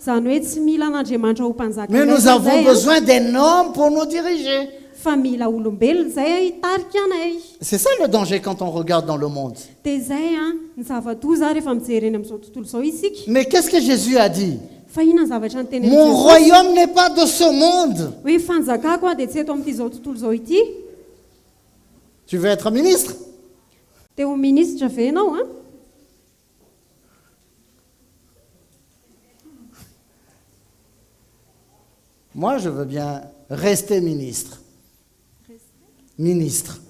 Speaker 2: zany hoe tsy mila an'andriamanitra ho mpanjaka
Speaker 1: mais
Speaker 2: anay
Speaker 1: nous
Speaker 2: fa
Speaker 1: avons
Speaker 2: zay a,
Speaker 1: besoin d'un homme pour nous diriger.
Speaker 2: fa mila olombelona zay a hitarika anay
Speaker 1: C'est ça le danger quand on regarde dans le monde.
Speaker 2: dia zay a ny zava-doza rehefa mijery eny amin'izao tontolo izao isika
Speaker 1: Mais qu'est-ce que Jésus a dit?
Speaker 2: fa inona ny zavatra ny teny
Speaker 1: Mon royaume n'est pas de ce monde.
Speaker 2: hoe fanjakako a dia tsy eto amin'ity zao tontolo izao ity
Speaker 1: Tu veux être ministre?
Speaker 2: dia ho minisitra ve ianao a
Speaker 1: Moi, je veux bien rester ministre. Ministre.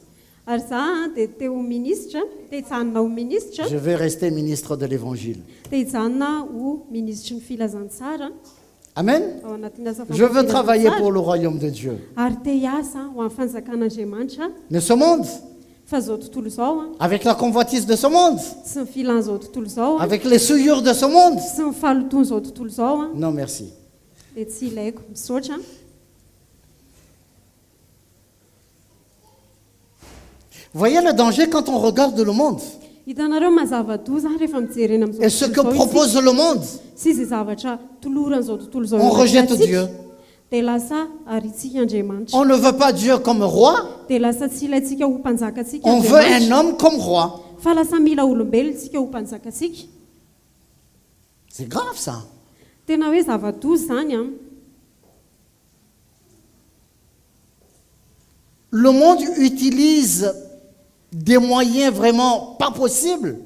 Speaker 2: ary za a dia te ho minisitra dia hijanona ho minisitra
Speaker 1: Je vais rester ministre de l'Évangile.
Speaker 2: dia hijanona ho minisitry ny filazantsara
Speaker 1: Amen.
Speaker 2: ao anatin'ny asa
Speaker 1: Je veux travailler
Speaker 2: fampifilazansara.
Speaker 1: pour le royaume de Dieu.
Speaker 2: ary te hiasa ho amin'ny fanjakan'andriamanitra
Speaker 1: Mais ce monde,
Speaker 2: fa zao tontolo izao a
Speaker 1: avec la convoitise de ce monde,
Speaker 2: sy ny filan'izao tontolo izao a
Speaker 1: avec les souillures de ce monde,
Speaker 2: sy ny faloton'izao tontolo izao a
Speaker 1: non merci.
Speaker 2: dia tsy ilaiko misaotra
Speaker 1: Voyez le danger quand on regarde le monde
Speaker 2: hitanareo mazava-doza rehefa mijery eny
Speaker 1: et ce
Speaker 2: amin'izao
Speaker 1: que
Speaker 2: tontolo izao
Speaker 1: propose le monde.
Speaker 2: sy izay zavatra toloran'izao tontolo izao
Speaker 1: On rejette
Speaker 2: ilatsika.
Speaker 1: Dieu.
Speaker 2: dia lasa aritsika Andriamanitra.
Speaker 1: On ne veut pas Dieu comme roi,
Speaker 2: Dia lasa tsy ilayntsika ho mpanjakatsika
Speaker 1: on veut un
Speaker 2: Andriamanitra,
Speaker 1: homme comme roi.
Speaker 2: fa lasa mila olombelona isika ho mpanjakatsika.
Speaker 1: C'est grave ça.
Speaker 2: Tena hoe zava-doza zany a.
Speaker 1: Le monde utilise des moyens vraiment pas possibles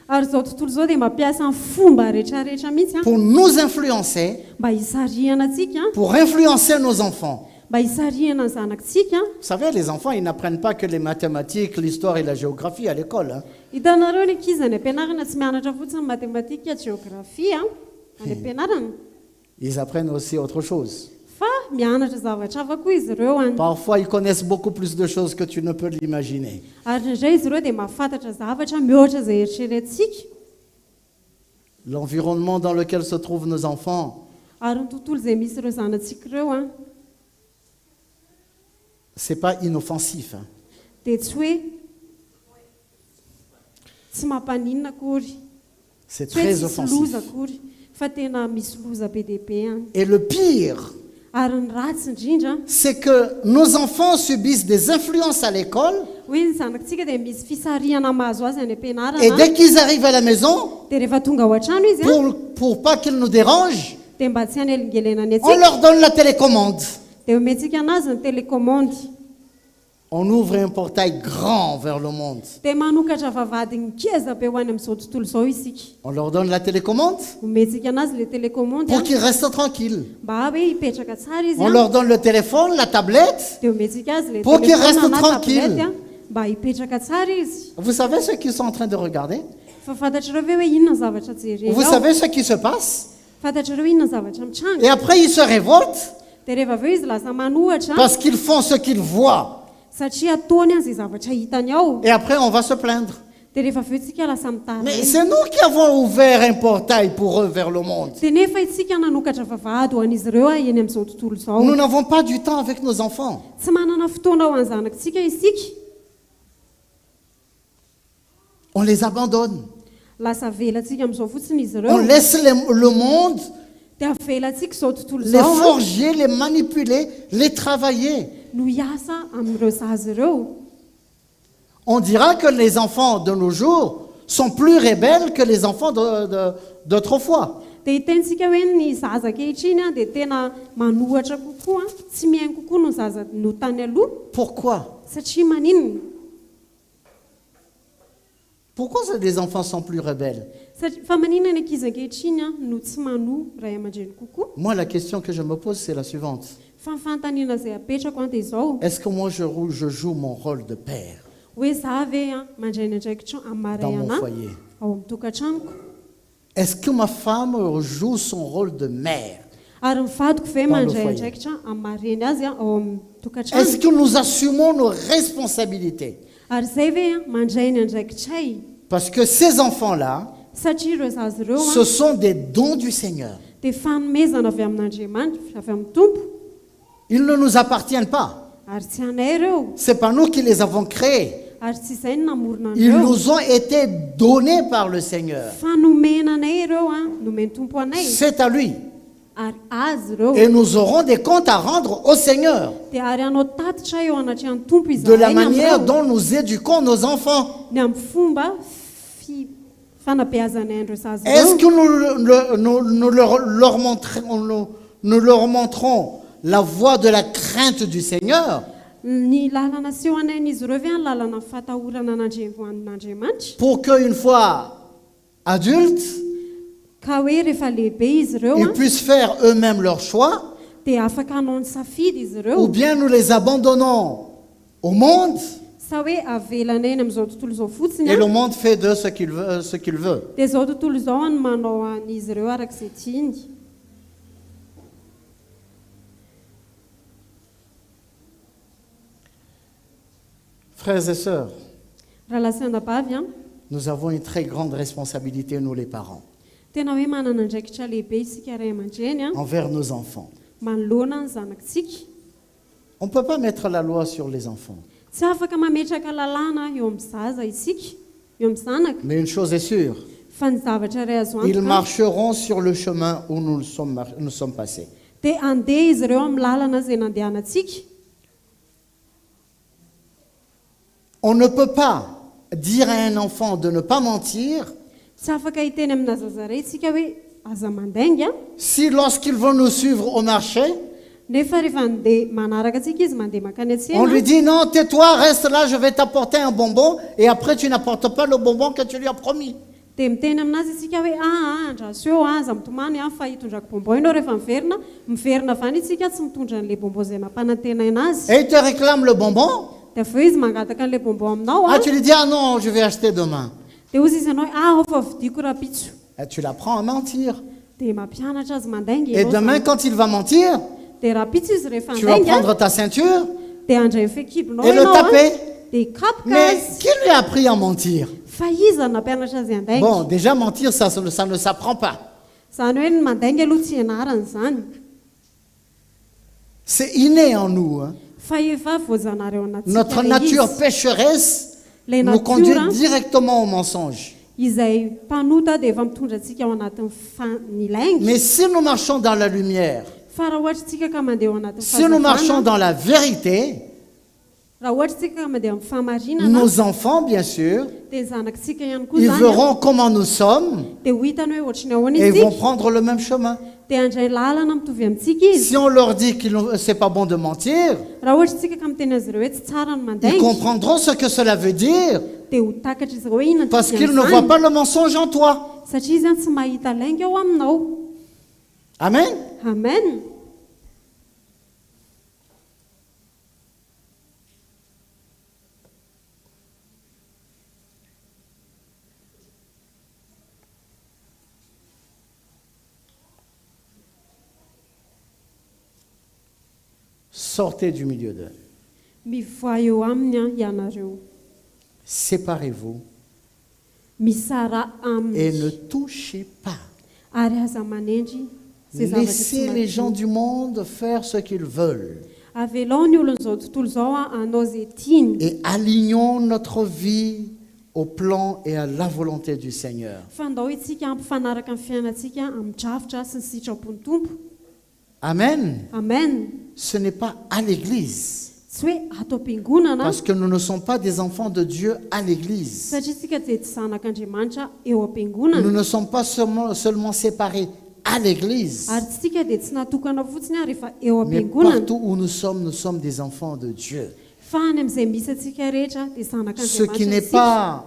Speaker 2: Ary zao tontolo zao dia mampiasa ny fomba rehetrarehetra mihitsy a
Speaker 1: pour nous influencer,
Speaker 2: mba hisarihana atsika,
Speaker 1: pour influencer nos enfants.
Speaker 2: mba hisarihana ny zanakitsika.
Speaker 1: Vous savez, les enfants, ils n'apprennent pas que les mathématiques, l'histoire et la géographie à l'école, hein.
Speaker 2: Hitanareo ny ankizy any am-pianarana tsy mianatra fotsiny matematika, geografia any am-pianarana,
Speaker 1: Ils apprennent aussi autre chose.
Speaker 2: fa mianatra zavatra hafa koa izy ireo any.
Speaker 1: Parfois, ils connaissent beaucoup plus de choses que tu ne peux l'imaginer.
Speaker 2: Ary indray izy ireo dia mahafantatra zavatra mihoatra izay eritreretintsika.
Speaker 1: L'environnement dans lequel se trouvent nos enfants,
Speaker 2: Ary ny tontolo izay misy ireo zanantsika ireo a
Speaker 1: c'est pas inoffensif, hein.
Speaker 2: dia tsy hoe tsy mampaninona akory,
Speaker 1: C'est
Speaker 2: tsy hoe
Speaker 1: très
Speaker 2: tsisy
Speaker 1: offensif.
Speaker 2: loza akory, fa tena misy loza be dia be any.
Speaker 1: Et le pire,
Speaker 2: Ary ny ratsy indrindra
Speaker 1: c'est que nos enfants subissent des influences à l'école
Speaker 2: hoe ny zanakitsika dia misy fisarihana mahazo azy any
Speaker 1: et
Speaker 2: am-pianarana,
Speaker 1: dès qu'ils arrivent à la maison,
Speaker 2: dia rehefa tonga ao an-trano izy a
Speaker 1: pour pas qu'ils nous dérangent,
Speaker 2: dia mba tsy hanelingelenany
Speaker 1: on
Speaker 2: atsika
Speaker 1: leur donne la télécommande.
Speaker 2: dia omentsika anazy ny telekomandy.
Speaker 1: On ouvre un portail grand vers le monde.
Speaker 2: Dia manokatra vavahady ngeza be ho any amin'izao tontolo izao isika.
Speaker 1: On leur donne la télécommande
Speaker 2: Omentsika anazy le telekomandy
Speaker 1: pour qu'ils restent tranquilles.
Speaker 2: mba hoe hipetraka tsara izy
Speaker 1: On
Speaker 2: a.
Speaker 1: leur donne le téléphone, la tablette.
Speaker 2: Dia omentsika azy le
Speaker 1: Pour qu'il
Speaker 2: téléphone
Speaker 1: reste
Speaker 2: na
Speaker 1: tranquille.
Speaker 2: tablette a, mba hipetraka tsara izy.
Speaker 1: Vous savez ce qu'ils sont en train de regarder?
Speaker 2: Fa fantatrareo ve hoe inona ny zavatra jerena
Speaker 1: Vous
Speaker 2: ao?
Speaker 1: savez ce qui se passe?
Speaker 2: Fantatrareo inona ny zavatra
Speaker 1: Et
Speaker 2: mitranga?
Speaker 1: après, ils se révoltent
Speaker 2: Dia rehefa aveo izy lasa manohatra
Speaker 1: parce qu'ils font ce qu'ils voient.
Speaker 2: satria ataony azy zavatra hitany ao.
Speaker 1: Et après, on va se plaindre.
Speaker 2: Dia rehefa aveo tsika lasa
Speaker 1: Mais
Speaker 2: mitara.
Speaker 1: c'est nous qui avons ouvert un portail pour eux vers le monde.
Speaker 2: Dia nefa itsika nanokatra vavahady ho an'izy ireo eny amin'izao tontolo izao.
Speaker 1: Nous n'avons pas du temps avec nos enfants.
Speaker 2: Tsy manana fotoana ho any zanakitsika isika.
Speaker 1: On les abandonne.
Speaker 2: Lasa velantsika amin'izao fotsiny izy
Speaker 1: On
Speaker 2: ireo.
Speaker 1: laisse le monde
Speaker 2: Dia avelantsika izao tontolo
Speaker 1: les
Speaker 2: izao a,
Speaker 1: forger, les manipuler, les travailler.
Speaker 2: no hiasa amin'ireo zaza ireo.
Speaker 1: On dira que les enfants de nos jours sont plus rebelles que les enfants d'autrefois.
Speaker 2: Dia hitentsika hoe ny zaza ankehitriny a dia tena manohatra kokoa, tsy mihaino kokoa no zaza no tany aloha.
Speaker 1: Pourquoi?
Speaker 2: Satria maninona?
Speaker 1: Pourquoi les enfants sont plus rebelles?
Speaker 2: Fa maninona ny ankizy ankehitriny a no tsy manohy ray aman-dreny kokoa?
Speaker 1: Moi, la question que je me pose, c'est la suivante.
Speaker 2: Fa ny fanontaniana izay apetrako dia izao,
Speaker 1: Est-ce que moi, je joue mon rôle de père
Speaker 2: hoe za ve a mandray ny andraikitra amin'ny maray
Speaker 1: dans mon
Speaker 2: anahy
Speaker 1: foyer?
Speaker 2: ao amin'ny tokantranoko?
Speaker 1: Est-ce que ma femme joue son rôle de mère?
Speaker 2: Ary ny vadiko ve
Speaker 1: Dans le
Speaker 2: mandray
Speaker 1: foyer.
Speaker 2: andraikitra amin'ny mareny azy a ao amin'ny
Speaker 1: Est-ce
Speaker 2: tokantrano?
Speaker 1: que nous assumons nos responsabilités?
Speaker 2: Ary izay ve a mandray ny andraikitray?
Speaker 1: Parce que ces enfants-là,
Speaker 2: Satria ireo zaza ireo
Speaker 1: ce
Speaker 2: a
Speaker 1: sont des dons du Seigneur.
Speaker 2: dia fanomezana avy amin'Andriamanitra, avy amin'ny Tompo.
Speaker 1: Ils ne nous appartiennent pas.
Speaker 2: Ary tsy anay ireo,
Speaker 1: Ce n'est pas nous qui les avons créés.
Speaker 2: ary tsy izay no namorona
Speaker 1: Ils
Speaker 2: an'ireo.
Speaker 1: nous ont été donnés par le Seigneur.
Speaker 2: Fa nomena anay ireo a, nomeny Tompo anay.
Speaker 1: C'est à lui.
Speaker 2: Ary azy ireo.
Speaker 1: Et nous aurons des comptes à rendre au Seigneur
Speaker 2: Dia ary anao tatitra eo anatrehan'ny Tompo
Speaker 1: de la
Speaker 2: izahay
Speaker 1: manière
Speaker 2: amin'ireo.
Speaker 1: dont nous éduquons nos enfants.
Speaker 2: Ny amin'ny fomba fanabeazanay andreo zaza
Speaker 1: Est-ce
Speaker 2: ireo.
Speaker 1: que nous leur montrons la voie de la crainte du Seigneur
Speaker 2: Ny lalana seho anain'izy ireo ve ny lalana fatahorana n'Andriamanitra?
Speaker 1: pour qu'une fois adultes,
Speaker 2: Ka hoe rehefa lehibe izy ireo
Speaker 1: ils
Speaker 2: a,
Speaker 1: puissent faire eux-mêmes leur choix,
Speaker 2: dia afaka hanao ny safidy izy
Speaker 1: ou
Speaker 2: ireo.
Speaker 1: bien nous les abandonnons au monde
Speaker 2: Sa hoe avelana eny amin'izao tontolo izao fotsiny
Speaker 1: et le
Speaker 2: a,
Speaker 1: monde fait d'eux ce qu'il veut.
Speaker 2: dia izao tontolo izao a no manao an'izy ireo arak'izay tiany.
Speaker 1: Frères et sœurs,
Speaker 2: Raha sy andabavy a,
Speaker 1: nous avons une très grande responsabilité, nous les parents,
Speaker 2: tena hoe manana andraikitra lehibe isika ray aman-dreny a,
Speaker 1: envers nos enfants.
Speaker 2: manoloana ny zanakitsika.
Speaker 1: On ne peut pas mettre la loi sur les enfants.
Speaker 2: Tsy afaka mametraka lalàna eo amin'ny zaza isika, eo amin'ny zanaka.
Speaker 1: Mais une chose est sûre,
Speaker 2: Fa ny zavatra iray azo
Speaker 1: ils
Speaker 2: antoka
Speaker 1: marcheront sur le chemin où nous sommes passés.
Speaker 2: dia andeha izy ireo amin'ny lalana izay nandehanantsika.
Speaker 1: On ne peut pas dire à un enfant de ne pas mentir
Speaker 2: Tsy afaka hiteny amina zazare isika hoe aza mandainga,
Speaker 1: si lorsqu'ils vont nous suivre au marché,
Speaker 2: nefa rehefa andeha manaraka atsika izy mandeha makany
Speaker 1: on lui
Speaker 2: atsena,
Speaker 1: dit non, tais-toi, reste là, je vais t'apporter un bonbon, et après tu n'apportes pas le bonbon que tu lui as promis.
Speaker 2: dia miteny aminazy isika hoe andraso eo aza mitomany fa hitondrako bonbon ianao rehefa miverina avany isika tsy mitondra an'ilay bonbon izay nampanantena anazy.
Speaker 1: Et il te réclame le bonbon.
Speaker 2: Dia avy eo izy mangataka an'ilay bonbon aminao
Speaker 1: Ah, tu lui dis, ah non, je vais acheter demain.
Speaker 2: dia ozy izy ianao hoe fa vidiko raha pitso.
Speaker 1: Et tu l'apprends à mentir.
Speaker 2: Dia mampianatra azy mandainga
Speaker 1: Et
Speaker 2: ianao
Speaker 1: demain,
Speaker 2: zany.
Speaker 1: quand il va mentir,
Speaker 2: Dia raha pitso izy rehefa
Speaker 1: tu vas
Speaker 2: andainga
Speaker 1: prendre ta ceinture
Speaker 2: dia andray fekibonao
Speaker 1: et le
Speaker 2: ianao
Speaker 1: taper.
Speaker 2: dia hikapoka
Speaker 1: Mais
Speaker 2: azy.
Speaker 1: qui lui a appris à mentir?
Speaker 2: Fa iza nampianatra azy handainga.
Speaker 1: Bon, déjà mentir, ça ne s'apprend pas.
Speaker 2: Zany hoe ny mandainga aloha tsy ianarana zany,
Speaker 1: C'est inné en nous. Hein.
Speaker 2: fa efa voajanahary ao anatsika
Speaker 1: Notre
Speaker 2: ilay
Speaker 1: nature
Speaker 2: izy.
Speaker 1: pécheresse
Speaker 2: Ilay
Speaker 1: nous conduit
Speaker 2: natura
Speaker 1: directement au mensonge.
Speaker 2: izay mpanota dia efa mitondra antsika ao anatin'ny fanilainga.
Speaker 1: Mais si nous marchons dans la lumière,
Speaker 2: Fa raha ohatra tsika ka mandeha ao anatin'ny
Speaker 1: si nous marchons
Speaker 2: fahazavana,
Speaker 1: dans la vérité,
Speaker 2: raha ohatra tsika ka mandeha amin'ny fahamarinana,
Speaker 1: nos enfants, bien sûr,
Speaker 2: dia zanakitsika ihany koa
Speaker 1: ils
Speaker 2: zany
Speaker 1: verront comment nous sommes
Speaker 2: dia ho hitany hoe ohatrany ahoana
Speaker 1: et ils vont
Speaker 2: isika
Speaker 1: prendre le même chemin.
Speaker 2: dia andray lalana mitovy amintsika izy.
Speaker 1: Si on leur dit que c'est pas bon de mentir,
Speaker 2: Raha ohatra tsika ka miteny azy ireo hoe tsy tsara ny
Speaker 1: ils
Speaker 2: mandainga,
Speaker 1: comprendront ce que cela veut dire
Speaker 2: dia ho takatra izy ireo hoe inona
Speaker 1: parce
Speaker 2: tsy
Speaker 1: qu'ils ne voient pas le mensonge en toi.
Speaker 2: satria izy zany tsy mahita lainga ao aminao.
Speaker 1: Amen.
Speaker 2: Amen.
Speaker 1: Sortez du milieu d'eux.
Speaker 2: Mivoa eo aminy ianareo,
Speaker 1: Séparez-vous
Speaker 2: misara
Speaker 1: et
Speaker 2: aminy,
Speaker 1: ne touchez pas.
Speaker 2: ary aza manendry izay zavatra
Speaker 1: Laissez
Speaker 2: tsy
Speaker 1: les gens
Speaker 2: madio.
Speaker 1: du monde faire ce qu'ils veulent
Speaker 2: Avelao ny olon'izao tontolo izao anao zay tiany,
Speaker 1: et alignons notre vie au plan et à la volonté du Seigneur.
Speaker 2: fa ndao itsika ampifanaraka amin'ny fiainantsika amin'ny drafitra sy ny sitrapon'ny tompo.
Speaker 1: Amen.
Speaker 2: Amen.
Speaker 1: Ce n'est pas à l'église
Speaker 2: Tsy hoe ato am-piangonana,
Speaker 1: parce que nous ne sommes pas des enfants de Dieu à l'église.
Speaker 2: satria tsika dia tsy zanak'Andriamanitra eo
Speaker 1: Nous
Speaker 2: am-piangonana,
Speaker 1: ne sommes pas seulement séparés à l'église,
Speaker 2: ary tsika dia tsy natokana fotsiny rehefa eo
Speaker 1: mais
Speaker 2: am-piangonana,
Speaker 1: partout où nous sommes des enfants de Dieu.
Speaker 2: fa any amin'izay misy atsika rehetra dia
Speaker 1: Ce qui n'est
Speaker 2: zanak'Andriamanitra.
Speaker 1: pas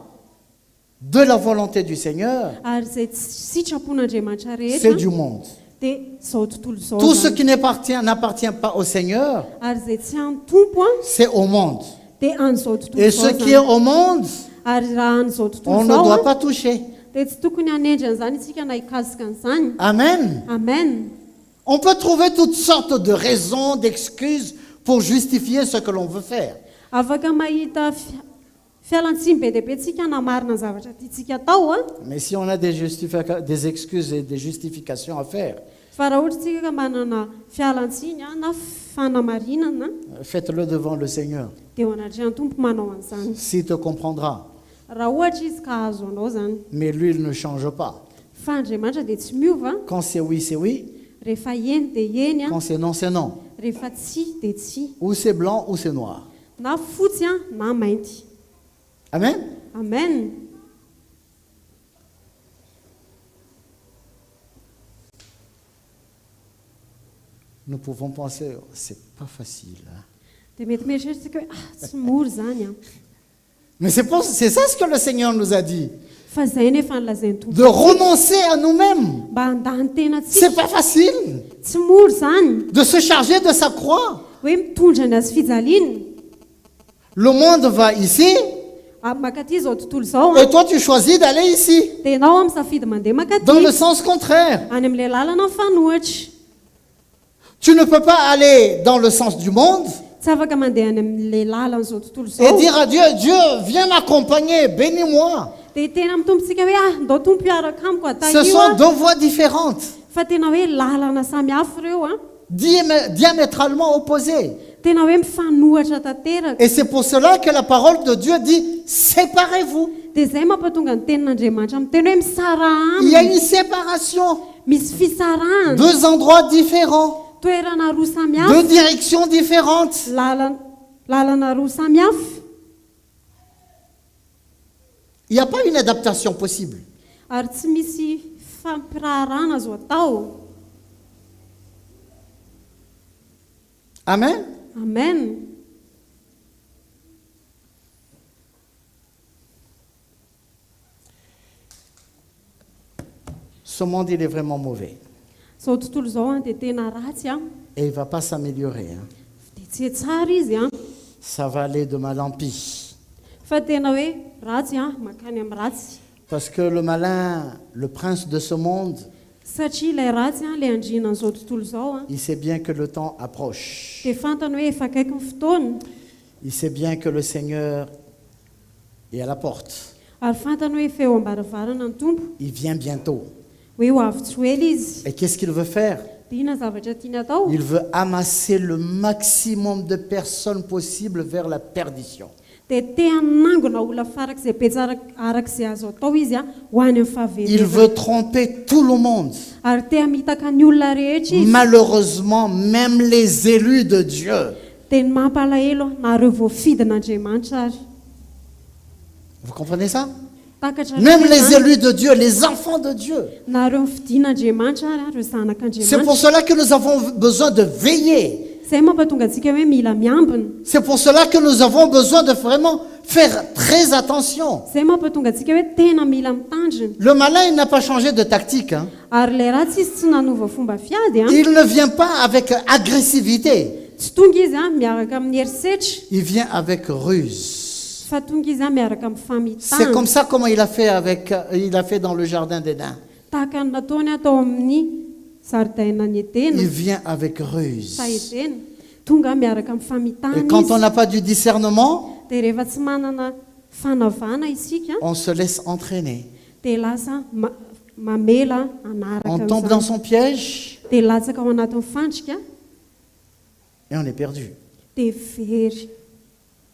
Speaker 1: de la volonté du Seigneur,
Speaker 2: Ary izay tsy sitrapon'Andriamanitra
Speaker 1: c'est
Speaker 2: rehetra
Speaker 1: du monde.
Speaker 2: dia izao tontolo izao
Speaker 1: Tout ce
Speaker 2: zany.
Speaker 1: qui n'appartient pas au Seigneur,
Speaker 2: Ary izay tsy an'ny tompo
Speaker 1: c'est au monde.
Speaker 2: dia an'izao tontolo
Speaker 1: Et
Speaker 2: izao
Speaker 1: ce qui
Speaker 2: zany.
Speaker 1: est au monde,
Speaker 2: Ary raha an'izao tontolo
Speaker 1: on ne
Speaker 2: izao
Speaker 1: doit pas toucher.
Speaker 2: dia tsy tokony hanendry an'izany isika na hikasika an'izany.
Speaker 1: Amen.
Speaker 2: Amen.
Speaker 1: On peut trouver toutes sortes de raisons, d'excuses pour justifier ce que l'on veut faire.
Speaker 2: Afaka mahita fialan-tsiny be dia be tsika namarina ny zavatra tiantsika atao
Speaker 1: Mais si on a des excuses et des justifications à faire,
Speaker 2: fa raha ohatra tsika ka manana fialan-tsiny na fanamarinana
Speaker 1: faites-le devant le Seigneur.
Speaker 2: dia ho anatrehan'ny tompo manao an'izany.
Speaker 1: S'il te comprendra.
Speaker 2: Raha ohatra izy ka azo anao zany,
Speaker 1: Mais lui, il ne change pas.
Speaker 2: fa Andriamanitra dia tsy miova.
Speaker 1: Quand c'est oui, c'est oui.
Speaker 2: Rehefa eny dia eny
Speaker 1: Quand c'est non, c'est non.
Speaker 2: rehefa tsy dia tsy,
Speaker 1: Ou c'est blanc ou c'est noir.
Speaker 2: na fotsy na mainty.
Speaker 1: Amen.
Speaker 2: Amen.
Speaker 1: Nous pouvons penser, oh, c'est pas facile. Hein.
Speaker 2: Dia mety mieritreritra hoe tsy mora zany
Speaker 1: Mais c'est ça ce que le Seigneur nous a dit.
Speaker 2: fa zay nefa nolazain'ny tompo
Speaker 1: De renoncer à nous-mêmes.
Speaker 2: mba handany tena
Speaker 1: C'est pas facile.
Speaker 2: tsy mora zany
Speaker 1: De se charger de sa croix.
Speaker 2: hoe mitondra ny azy fijaliana.
Speaker 1: Le monde va ici
Speaker 2: Makaty izao tontolo izao
Speaker 1: et toi tu choisis d'aller ici.
Speaker 2: dia ianao misafidy mandeha makaty
Speaker 1: Dans le sens contraire.
Speaker 2: any amin'ilay lalana mifanohitra.
Speaker 1: Tu ne peux pas aller dans le sens du monde
Speaker 2: Tsy afaka mandeha any amin'ilay lalan'izao tontolo
Speaker 1: et
Speaker 2: izao
Speaker 1: dire à Dieu, Dieu, viens m'accompagner, bénis-moi.
Speaker 2: dia tena amin'ny tompontsika hoe ndao tompo iaraka amiko
Speaker 1: Ce
Speaker 2: atahio
Speaker 1: sont deux voies différentes,
Speaker 2: fa tena hoe lalana samihafa ireo
Speaker 1: diamétralement opposées.
Speaker 2: tena hoe mifanohatra tanteraka.
Speaker 1: Et c'est pour cela que la parole de Dieu dit, séparez-vous.
Speaker 2: Dia izay mampatonga ny tenin'Andriamanitra amin'ny teny hoe misara
Speaker 1: Il y a
Speaker 2: aminy,
Speaker 1: une séparation.
Speaker 2: misy fisarahana,
Speaker 1: Deux endroits différents.
Speaker 2: toerana roa
Speaker 1: deux
Speaker 2: samihafa
Speaker 1: directions différentes.
Speaker 2: lalana roa samihafa
Speaker 1: Il n'y a pas une adaptation possible.
Speaker 2: ary tsy misy fampirarana azo atao.
Speaker 1: Amen.
Speaker 2: Amen.
Speaker 1: Ce monde, il est vraiment mauvais.
Speaker 2: Zao tontolo zao dia tena ratsy
Speaker 1: Et il ne va pas s'améliorer.
Speaker 2: dia tsy tsara izy
Speaker 1: Ça va aller de mal en pis.
Speaker 2: fa tena hoe ratsy makany amin'ny ratsy.
Speaker 1: Parce que le malin, le prince de ce monde,
Speaker 2: Satria ilay ratsy ilay andrinan'izao tontolo zao
Speaker 1: il sait bien que le temps approche.
Speaker 2: dia fantany hoe efa akaiky ny fotoana,
Speaker 1: Il sait bien que le Seigneur est à la porte.
Speaker 2: ary fantany hoe efa eo ambaravarana ny tompo
Speaker 1: Il vient bientôt.
Speaker 2: hoe ho avy tsy ho ela izy.
Speaker 1: Et qu'est-ce qu'il veut faire?
Speaker 2: Dia inona zavatra tiany atao?
Speaker 1: Il veut amasser le maximum de personnes possibles vers la perdition.
Speaker 2: Dia te hanangona olona farak'izay betsara arak'izay azo atao izy ho any amin'ny
Speaker 1: Il
Speaker 2: fahavelona.
Speaker 1: veut tromper tout le monde.
Speaker 2: Ary te hamitaka ny olona rehetra izy.
Speaker 1: Malheureusement, même les élus de Dieu.
Speaker 2: Dia ny mampalahelo nareo voafidin'Andriamanitra ary.
Speaker 1: Vous comprenez ça?
Speaker 2: Takatra
Speaker 1: Même
Speaker 2: rehetra
Speaker 1: les
Speaker 2: izany,
Speaker 1: élus de Dieu, les enfants de Dieu.
Speaker 2: nareo mifidian'Andriamanitra ary ireo
Speaker 1: C'est
Speaker 2: zanak'Andriamanitra.
Speaker 1: pour cela que nous avons besoin de veiller.
Speaker 2: Izay mampatonga antsika hoe mila miambina.
Speaker 1: C'est pour cela que nous avons besoin de vraiment faire très attention.
Speaker 2: Izay mampatonga antsika hoe tena mila mitandrina.
Speaker 1: Le malin, il n'a pas changé de tactique.
Speaker 2: Ary ilay ratsy izy tsy nanova fomba fiady
Speaker 1: Il ne vient pas avec agressivité.
Speaker 2: tsy tonga izy miaraka amin'ny herisetra
Speaker 1: Il vient avec ruse.
Speaker 2: fa tonga izy miaraka amin'ny
Speaker 1: C'est comme
Speaker 2: famitana.
Speaker 1: ça comment il a fait dans le jardin d'Éden.
Speaker 2: Tahaka ny nataony atao amin'ny zaridaina ny Edena.
Speaker 1: Il vient avec ruse.
Speaker 2: Sa Edena tonga miaraka amin'ny
Speaker 1: Et
Speaker 2: famitana
Speaker 1: quand on
Speaker 2: izy.
Speaker 1: n'a pas du discernement,
Speaker 2: Dia rehefa tsy manana fanavana isika
Speaker 1: on se laisse entraîner.
Speaker 2: dia lasa mamela anaraka
Speaker 1: On tombe dans
Speaker 2: amin'izany.
Speaker 1: son piège
Speaker 2: Dia latsaka ao anatin'ny fandrika
Speaker 1: et on est perdu.
Speaker 2: dia very.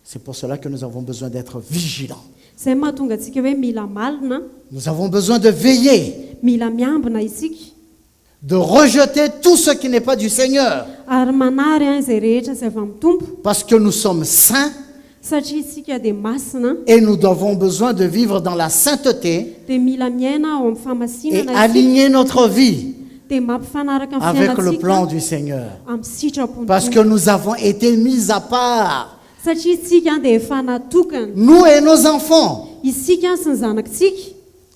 Speaker 1: C'est pour cela que nous avons besoin d'être vigilants.
Speaker 2: Izay mahatonga antsika hoe mila malina,
Speaker 1: Nous avons besoin de veiller,
Speaker 2: mila miambina isika
Speaker 1: de rejeter tout ce qui n'est pas du Seigneur.
Speaker 2: ary manary izay rehetra izay avy amin'ny tompo
Speaker 1: Parce que nous sommes saints
Speaker 2: satria isika dia masina
Speaker 1: et nous avons besoin de vivre dans la sainteté
Speaker 2: dia mila miaina ao amin'ny
Speaker 1: et
Speaker 2: famasinana isika
Speaker 1: aligner notre vie
Speaker 2: dia mampifanaraka amin'ny
Speaker 1: avec le plan
Speaker 2: fiainantsika
Speaker 1: du Seigneur.
Speaker 2: amin'ny sitrapony
Speaker 1: Parce que
Speaker 2: tompo.
Speaker 1: nous avons été mis à part,
Speaker 2: Satria isika dia efa natokana
Speaker 1: nous et nos enfants.
Speaker 2: isika sy ny zanakitsika.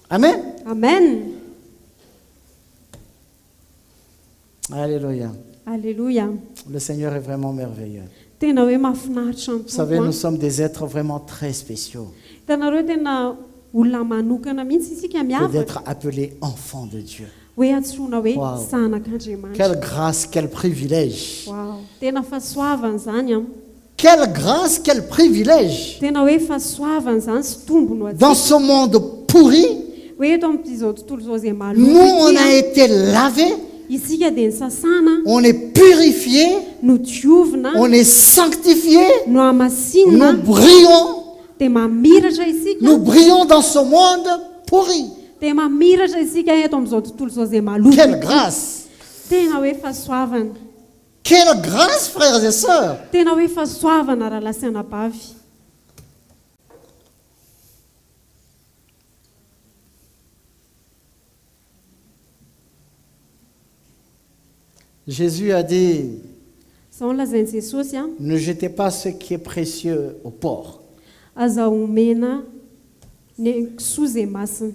Speaker 1: Amen.
Speaker 2: Amen.
Speaker 1: Alléluia.
Speaker 2: Alléluia.
Speaker 1: Le Seigneur est vraiment merveilleux.
Speaker 2: Tena hoe mahafinaritra ny
Speaker 1: Vous savez,
Speaker 2: tompo
Speaker 1: nous sommes des êtres vraiment très spéciaux,
Speaker 2: hitanareo tena olona manokana mihitsy isika
Speaker 1: que
Speaker 2: miavaka
Speaker 1: d'être appelés enfants de Dieu.
Speaker 2: hoe atsoina hoe
Speaker 1: Wow.
Speaker 2: zanak'Andriamanitra.
Speaker 1: Quelle grâce, quel privilège.
Speaker 2: Wow. Tena fahasoavana izany
Speaker 1: Quelle grâce, quel privilège.
Speaker 2: tena hoe fahasoavana izany sy tombony ho
Speaker 1: Dans
Speaker 2: atsika
Speaker 1: ce monde pourri,
Speaker 2: hoe eto amin'izao tontolo izao izay
Speaker 1: nous, on a
Speaker 2: maloto
Speaker 1: été lavés,
Speaker 2: isika dia ny sasana
Speaker 1: on est purifiés,
Speaker 2: no diovina
Speaker 1: on est sanctifiés,
Speaker 2: no amasinina
Speaker 1: nous brillons,
Speaker 2: dia mamiratra isika
Speaker 1: nous brillons dans ce monde pourri.
Speaker 2: dia mamiratra isika eto amin'izao tontolo izao izay
Speaker 1: Quelle
Speaker 2: maloto
Speaker 1: grâce.
Speaker 2: tena hoe fahasoavana
Speaker 1: Quelle grâce, frères et sœurs.
Speaker 2: tena hoe fahasoavana raha lasanabavy.
Speaker 1: Jésus a dit,
Speaker 2: Izao ny lazain'i Jesosy
Speaker 1: ne jetez pas ce qui est précieux au porc.
Speaker 2: aza omena ny kisoa izay masina.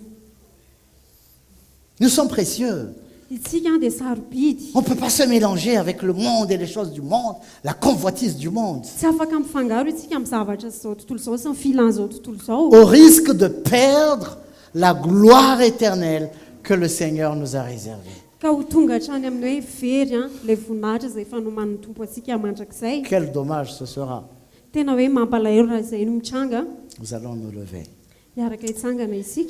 Speaker 1: Nous sommes précieux.
Speaker 2: Isika dia sarobidy
Speaker 1: On ne peut pas se mélanger avec le monde et les choses du monde, la convoitise du monde,
Speaker 2: tsy afaka mifangaro isika amin'ny zavatra izao tontolo izao sy ny filan'izao tontolo izao
Speaker 1: au risque de perdre la gloire éternelle que le Seigneur nous a réservée.
Speaker 2: ka ho tonga hatrany amin'ny hoe very ilay voninahitra izay fanoman'ny tompo antsika mandrakizay.
Speaker 1: Quel dommage ce sera.
Speaker 2: Tena hoe mampalahelo raha izay no mitranga
Speaker 1: Nous allons nous lever.
Speaker 2: miaraka hitsangana isika.